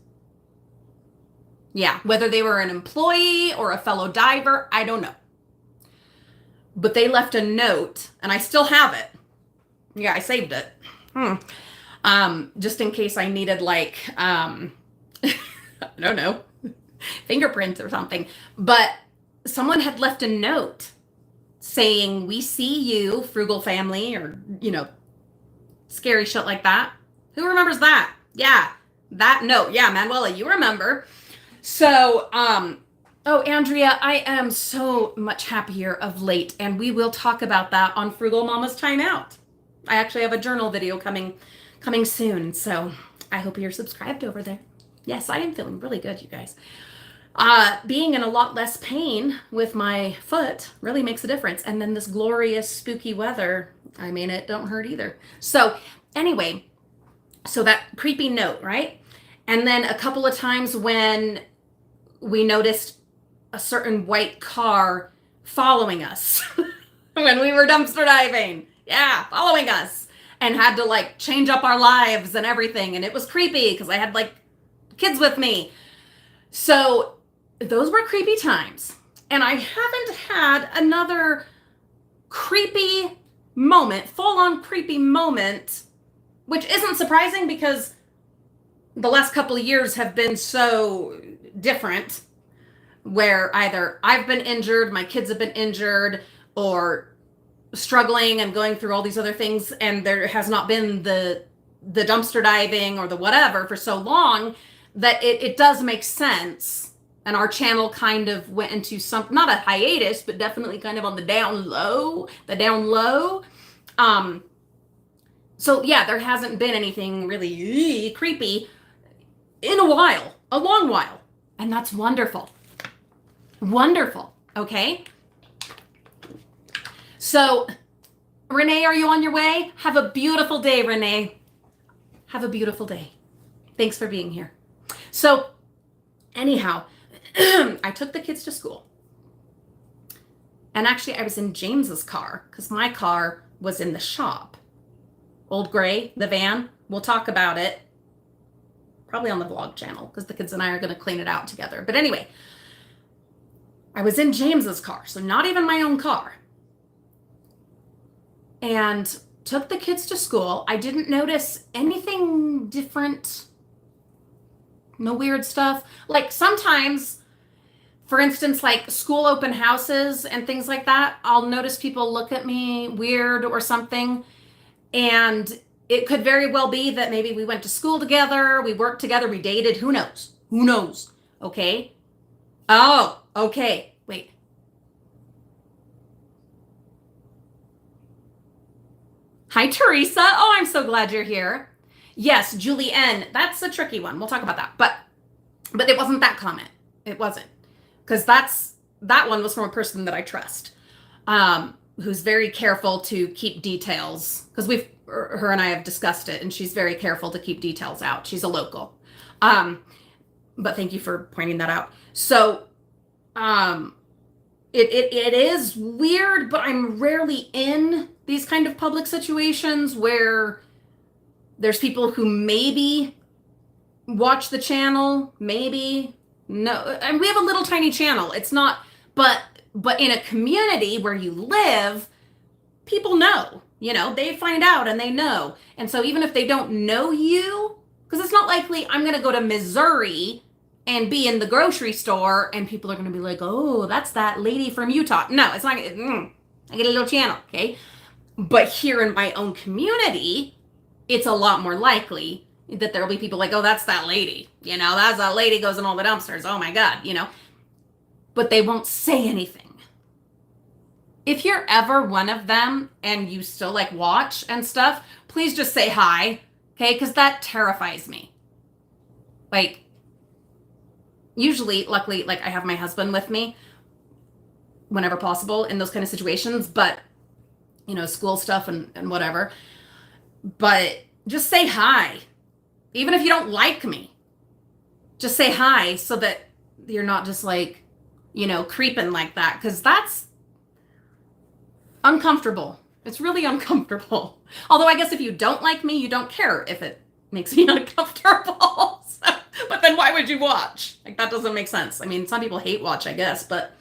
Yeah, whether they were an employee or a fellow diver, I don't know. But they left a note, and I still have it. Yeah, I saved it. Just in case I needed, like, I don't know, fingerprints or something. But someone had left a note saying, "We see you, Frugal Family," or, scary shit like that. Who remembers that? Yeah, that note. Yeah, Manuela, you remember. So, oh, Andrea, I am so much happier of late, and we will talk about that on Frugal Mama's Time Out. I actually have a journal video coming soon, so I hope you're subscribed over there. Yes, I am feeling really good, you guys. Being in a lot less pain with my foot really makes a difference. And then this glorious spooky weather, I mean, it don't hurt either. So anyway, so that creepy note, right? And then a couple of times when we noticed a certain white car following us when we were dumpster diving. Yeah, following us, and had to like change up our lives and everything. And it was creepy because I had like kids with me. So those were creepy times. And I haven't had another creepy moment, full-on creepy moment, which isn't surprising because the last couple of years have been so different, where either I've been injured, my kids have been injured, or struggling and going through all these other things, and there has not been the dumpster diving or the whatever for so long that it does make sense. And our channel kind of went into not a hiatus, but definitely kind of on the down low. So yeah, there hasn't been anything really creepy in a while, a long while. And that's wonderful. Wonderful. Okay. So, Renee, are you on your way? Have a beautiful day, Renee. Have a beautiful day. Thanks for being here. So, anyhow, I took the kids to school. And actually, I was in James's car because my car was in the shop. Old Gray, the van. We'll talk about it probably on the vlog channel because the kids and I are going to clean it out together. But anyway, I was in James's car, so not even my own car. And took the kids to school. I didn't notice anything different. No weird stuff. Like sometimes, for instance, like school open houses and things like that, I'll notice people look at me weird or something. And it could very well be that maybe we went to school together, we worked together, we dated. Who knows? Who knows? Okay. Oh, okay. Wait. Hi, Teresa. Oh, I'm so glad you're here. Yes, Julie N. That's a tricky one. We'll talk about that. But it wasn't that comment. It wasn't. Because that one was from a person that I trust. Who's very careful to keep details. Because her and I have discussed it, and she's very careful to keep details out. She's a local. But thank you for pointing that out. So, it is weird, but I'm rarely in these kind of public situations where there's people who maybe watch the channel, maybe no. And we have a little tiny channel. It's not, but in a community where you live, people know, they find out and they know. And so even if they don't know you, because it's not likely I'm going to go to Missouri and be in the grocery store and people are going to be like, oh, that's that lady from Utah. No, it's not. I get a little channel, okay? But here in my own community, it's a lot more likely that there'll be people like, oh, that's that lady. That's that lady goes in all the dumpsters. Oh my God, But they won't say anything. If you're ever one of them and you still watch and stuff, please just say hi, okay? Because that terrifies me. Usually, luckily, I have my husband with me whenever possible in those kind of situations, but, school stuff and whatever. But just say hi. Even if you don't like me, just say hi so that you're not just creeping like that, because that's uncomfortable. It's really uncomfortable. Although I guess if you don't like me, you don't care if it makes me uncomfortable. But then why would you watch? That doesn't make sense. I mean, some people hate watch, I guess, but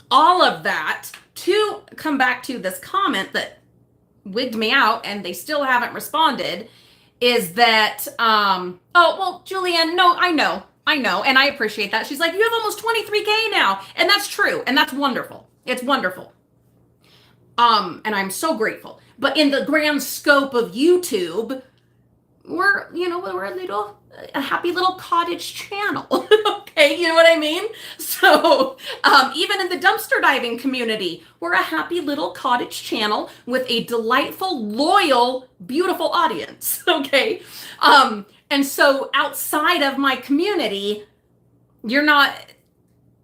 all of that to come back to this comment that wigged me out and they still haven't responded is that, oh, well, Julianne, no, I know. And I appreciate that. She's like, you have almost 23K now. And that's true. And that's wonderful. It's wonderful. And I'm so grateful. But in the grand scope of YouTube, we're a happy little cottage channel. Okay, you know what I mean? So even in the dumpster diving community, we're a happy little cottage channel with a delightful, loyal, beautiful audience. Okay. And so outside of my community, you're not,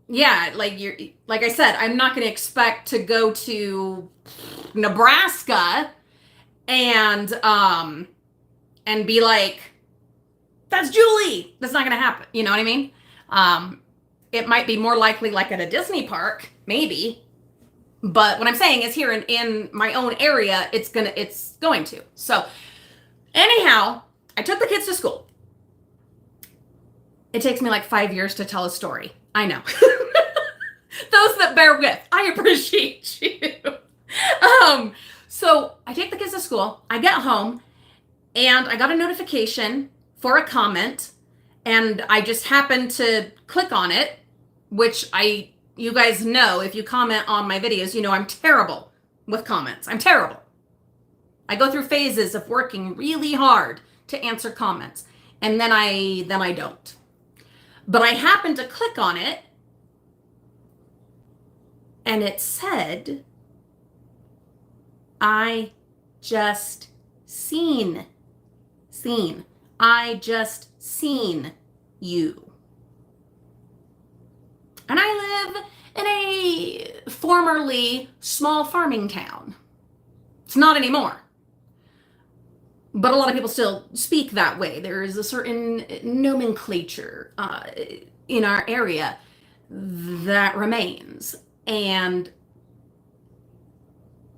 like I said, I'm not going to expect to go to Nebraska and be like, that's Julie. That's not going to happen. You know what I mean? It might be more likely at a Disney park, maybe. But what I'm saying is here in my own area, it's going to. So anyhow, I took the kids to school. It takes me 5 years to tell a story. I know. Those that bear with, I appreciate you. So I take the kids to school. I get home and I got a notification for a comment, and I just happened to click on it, which you guys know, if you comment on my videos, I'm terrible with comments. I'm terrible. I go through phases of working really hard to answer comments, and then I don't. But I happened to click on it, and it said, I just seen. I just seen you. And I live in a formerly small farming town. It's not anymore. But a lot of people still speak that way. There is a certain nomenclature in our area that remains. And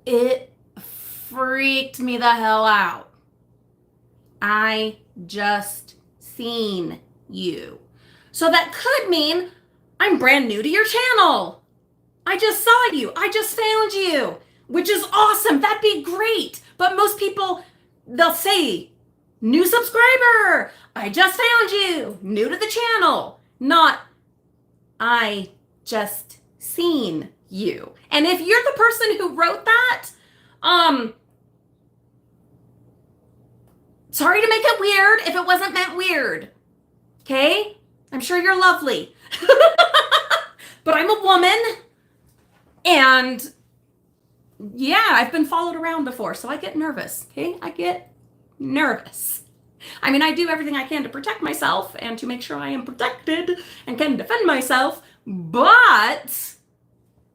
it freaked me the hell out. I just seen you. So that could mean I'm brand new to your channel. I just saw you. I just found you, which is awesome. That'd be great. But most people, they'll say, new subscriber. I just found you. New to the channel. Not, I just seen you. And if you're the person who wrote that, sorry to make it weird if it wasn't meant weird. Okay? I'm sure you're lovely. But I'm a woman. And yeah, I've been followed around before, so I get nervous. Okay? I get nervous. I mean, I do everything I can to protect myself and to make sure I am protected and can defend myself, but,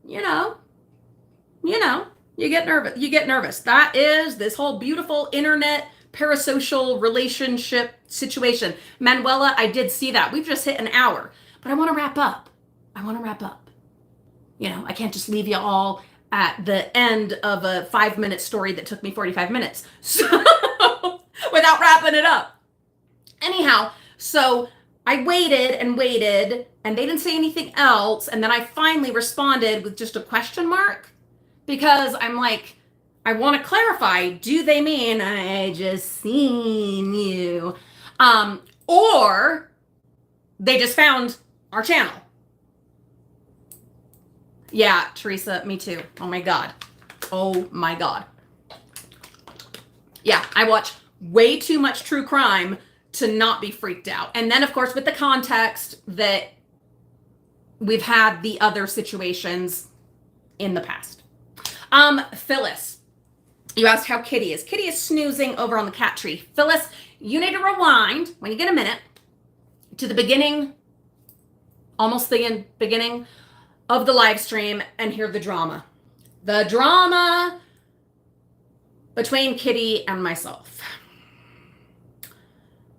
you know, you get nervous. You get nervous. That is this whole beautiful internet parasocial relationship situation. Manuela, I did see that. We've just hit an hour, but I want to wrap up. I can't just leave you all at the end of a 5-minute story that took me 45 minutes. So without wrapping it up. Anyhow, so I waited and waited and they didn't say anything else. And then I finally responded with just a question mark because I'm like, I want to clarify, do they mean I just seen you? Or they just found our channel. Yeah, Teresa, me too. Oh my God. Yeah, I watch way too much true crime to not be freaked out. And then, of course, with the context that we've had the other situations in the past. Phyllis, you asked how Kitty is. Kitty is snoozing over on the cat tree. Phyllis, you need to rewind, when you get a minute, to the beginning, almost the beginning of the live stream and hear the drama. The drama between Kitty and myself.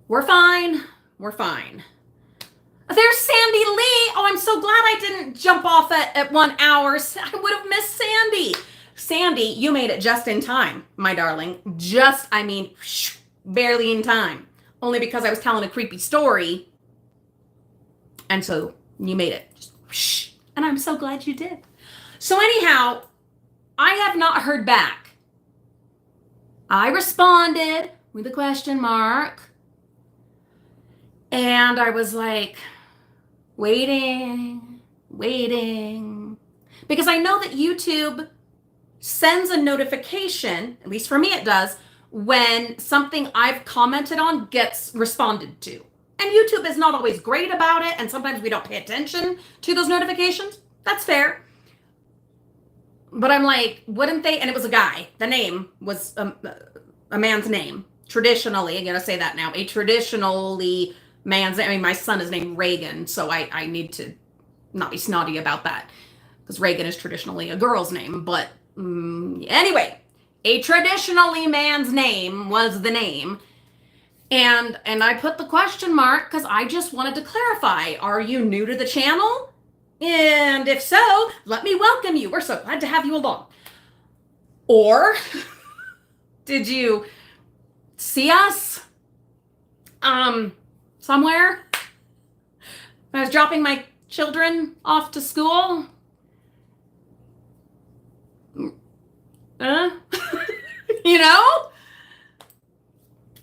We're fine. There's Sandy Lee. Oh, I'm so glad I didn't jump off at 1 hour. I would have missed Sandy. Sandy, you made it just in time, my darling. Barely in time. Only because I was telling a creepy story. And so you made it. And I'm so glad you did. So anyhow, I have not heard back. I responded with a question mark. And I was like, waiting. Because I know that YouTube sends a notification, at least for me it does, when something I've commented on gets responded to. And YouTube is not always great about it, and sometimes we don't pay attention to those notifications. That's fair. But I'm like, wouldn't they? And it was a guy. The name was a man's name. Traditionally, I gotta say that now, a traditionally man's name. I mean, my son is named Reagan, so I need to not be snotty about that because Reagan is traditionally a girl's name. But anyway, a traditionally man's name was the name. And I put the question mark because I just wanted to clarify, are you new to the channel? And if so, let me welcome you. We're so glad to have you along. Or did you see us somewhere? I was dropping my children off to school.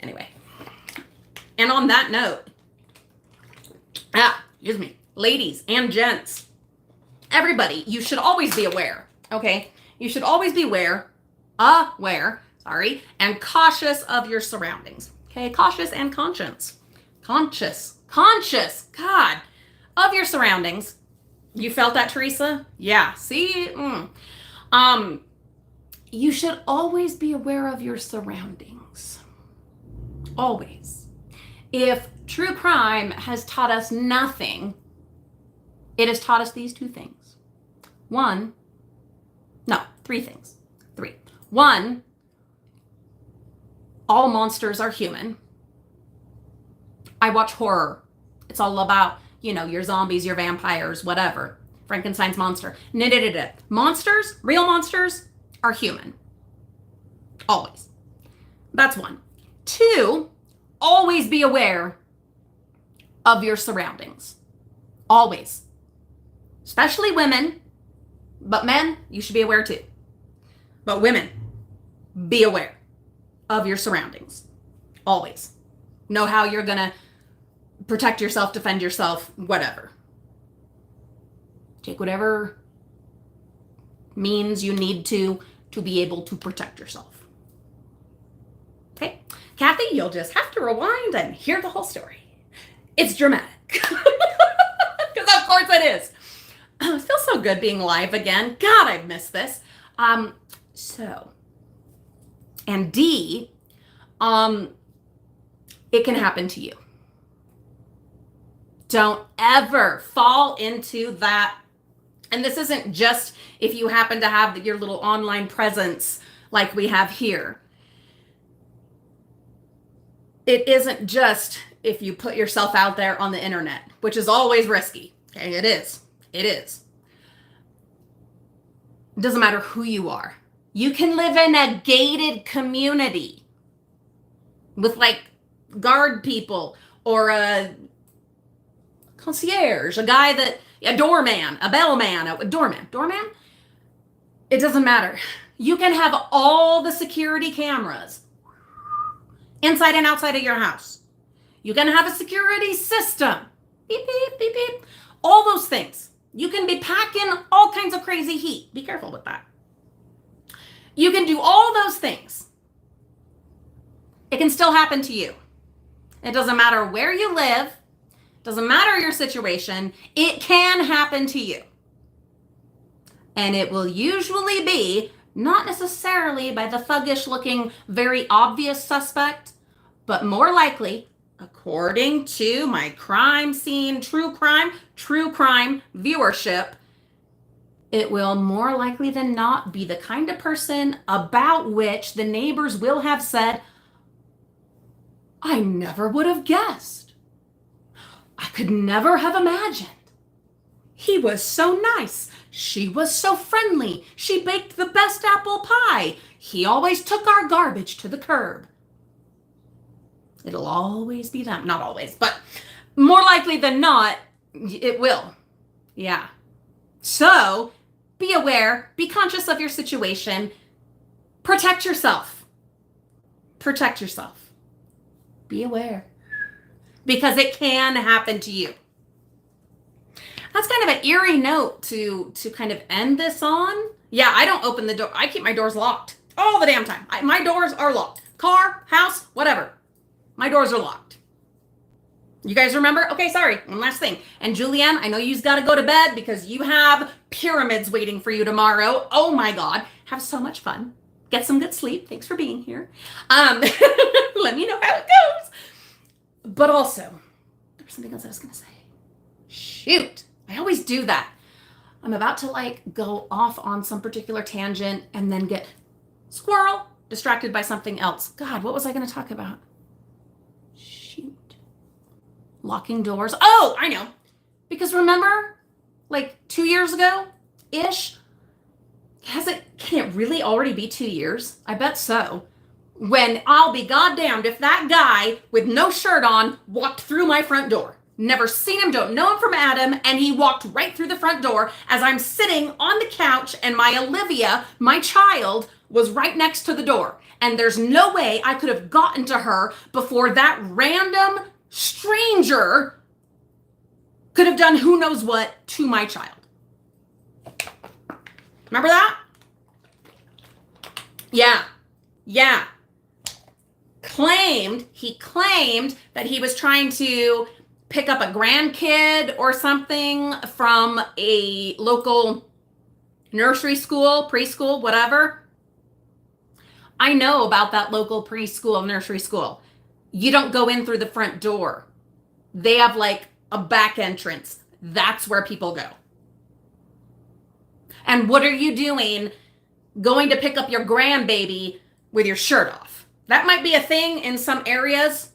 Anyway. And on that note, excuse me, ladies and gents, everybody, you should always be aware, okay? You should always be aware, and cautious of your surroundings, okay? Cautious and conscious, God, of your surroundings. You felt that, Teresa? Yeah, see? You should always be aware of your surroundings. Always. If true crime has taught us nothing, it has taught us these 2 things. 3 things. 3. 1, all monsters are human. I watch horror. It's all about, your zombies, your vampires, whatever. Frankenstein's monster. No. Monsters, real monsters, are human. Always. That's 1. 2, always be aware of your surroundings. Always. Especially women. But men, you should be aware too. But women, be aware of your surroundings. Always. Know how you're going to protect yourself, defend yourself, whatever. Take whatever means you need to be able to protect yourself. Okay? Kathy, you'll just have to rewind and hear the whole story. It's dramatic. Because of course it is. It feels so good being live again. God, I've missed this. And D, um, it can happen to you. Don't ever fall into that. And this isn't just if you happen to have your little online presence like we have here. It isn't just if you put yourself out there on the internet, which is always risky. Okay, it is. It is. It doesn't matter who you are. You can live in a gated community with like guard people or a concierge, a guy that, a doorman, a bellman, a doorman. It doesn't matter. You can have all the security cameras inside and outside of your house. You can have a security system. Beep, beep, beep, beep. All those things. You can be packing all kinds of crazy heat. Be careful with that. You can do all those things. It can still happen to you. It doesn't matter where you live. Doesn't matter your situation. It can happen to you. And it will usually be not necessarily by the thuggish looking, very obvious suspect, but more likely, according to my crime scene, true crime viewership, it will more likely than not be the kind of person about which the neighbors will have said, I never would have guessed. I could never have imagined. He was so nice. She was so friendly. She baked the best apple pie. He always took our garbage to the curb. It'll always be them. Not always, but more likely than not, it will. Yeah. So be aware, be conscious of your situation. Protect yourself. Protect yourself. Be aware. Because it can happen to you. That's kind of an eerie note to kind of end this on. Yeah, I don't open the door. I keep my doors locked all the damn time. My doors are locked. Car, house, whatever. My doors are locked. You guys remember? Okay, sorry. One last thing. And Julianne, I know you've got to go to bed because you have pyramids waiting for you tomorrow. Oh my God. Have so much fun. Get some good sleep. Thanks for being here. Let me know how it goes. But also, there was something else I was going to say. Shoot. I always do that. I'm about to like go off on some particular tangent and then get squirrel distracted by something else. God, what was I going to talk about? Shoot. Locking doors. Oh, I know. Because remember, like 2 years ago-ish, can it really already be 2 years? I bet so. When I'll be goddamned if that guy with no shirt on walked through my front door. Never seen him, don't know him from Adam, and he walked right through the front door as I'm sitting on the couch and my Olivia, my child, was right next to the door. And there's no way I could have gotten to her before that random stranger could have done who knows what to my child. Remember that? Yeah. He claimed that he was trying to pick up a grandkid or something from a local nursery school, preschool, whatever. I know about that local preschool, nursery school. You don't go in through the front door. They have like a back entrance. That's where people go. And what are you doing going to pick up your grandbaby with your shirt off? That might be a thing in some areas.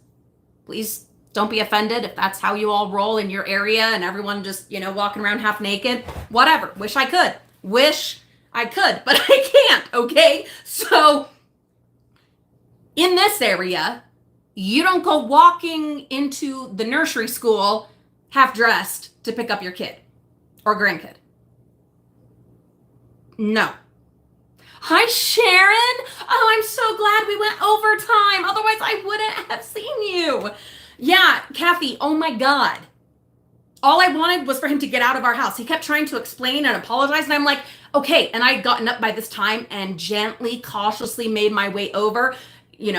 Please don't be offended if that's how you all roll in your area and everyone just, walking around half naked. Whatever. Wish I could, but I can't, okay? So in this area, you don't go walking into the nursery school half dressed to pick up your kid or grandkid. No. Hi, Sharon. Oh, I'm so glad we went overtime. Otherwise, I wouldn't have seen you. Yeah, Kathy, oh my God. All I wanted was for him to get out of our house. He kept trying to explain and apologize. And I'm like, okay. And I'd gotten up by this time and gently, cautiously made my way over,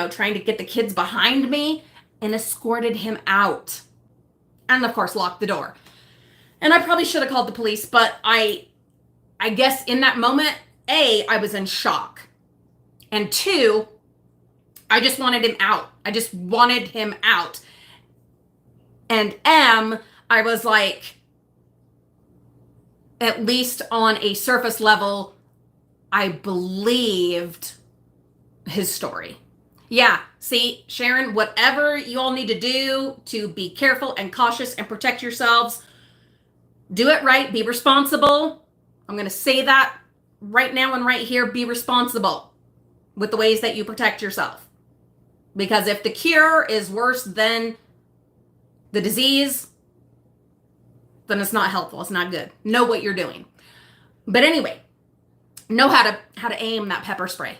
trying to get the kids behind me and escorted him out. And of course, locked the door. And I probably should have called the police, but I guess in that moment, A, I was in shock. And two, I just wanted him out. I just wanted him out. And M, I was like, at least on a surface level, I believed his story. Yeah, see, Sharon, whatever you all need to do to be careful and cautious and protect yourselves, do it right, be responsible. I'm going to say that right now and right here, be responsible with the ways that you protect yourself. Because if the cure is worse than the disease, then it's not helpful. It's not good. Know what you're doing. But anyway, know how to aim that pepper spray.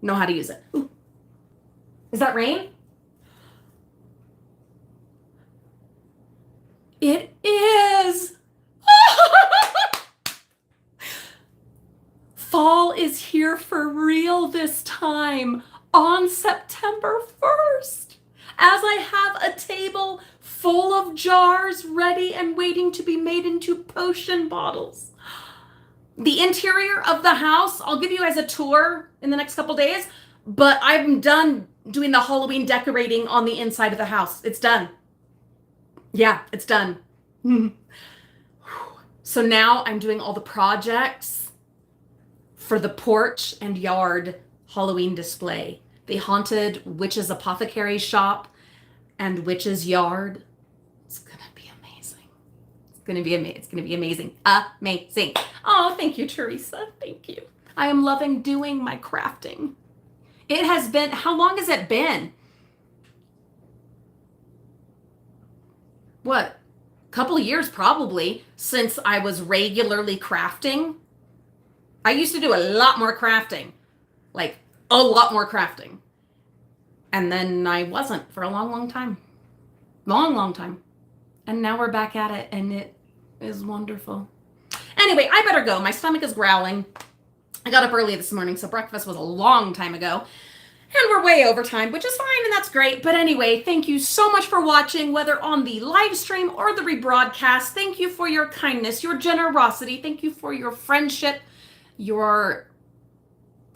Know how to use it. Ooh. Is that rain? It is. Fall is here for real this time on September 1st. As I have a table full of jars ready and waiting to be made into potion bottles. The interior of the house, I'll give you guys a tour in the next couple days, but I'm done doing the Halloween decorating on the inside of the house. It's done. Yeah, it's done. So now I'm doing all the projects for the porch and yard Halloween display. The Haunted Witch's Apothecary Shop and Witch's Yard. It's gonna be amazing. It's gonna be amazing. It's gonna be amazing. Amazing. Oh, thank you, Teresa. Thank you. I am loving doing my crafting. It has been, how long has it been? What? A couple of years probably since I was regularly crafting. I used to do a lot more crafting. Like a lot more crafting. And then I wasn't for a long, long time. Long, long time. And now we're back at it and it is wonderful. Anyway, I better go. My stomach is growling. I got up early this morning, so breakfast was a long time ago. And we're way over time, which is fine, and that's great. But anyway, thank you so much for watching, whether on the live stream or the rebroadcast. Thank you for your kindness, your generosity. Thank you for your friendship, your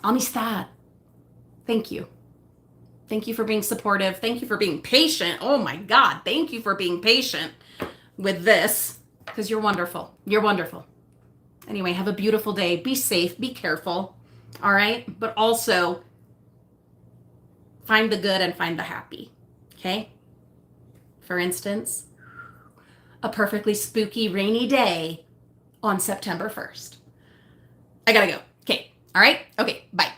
amistad. Thank you. Thank you for being supportive. Thank you for being patient. Oh my God, thank you for being patient with this, because you're wonderful. You're wonderful. Anyway, have a beautiful day. Be safe. Be careful. All right? But also, find the good and find the happy. Okay? For instance, a perfectly spooky rainy day on September 1st. I gotta go. Okay. All right? Okay. Bye.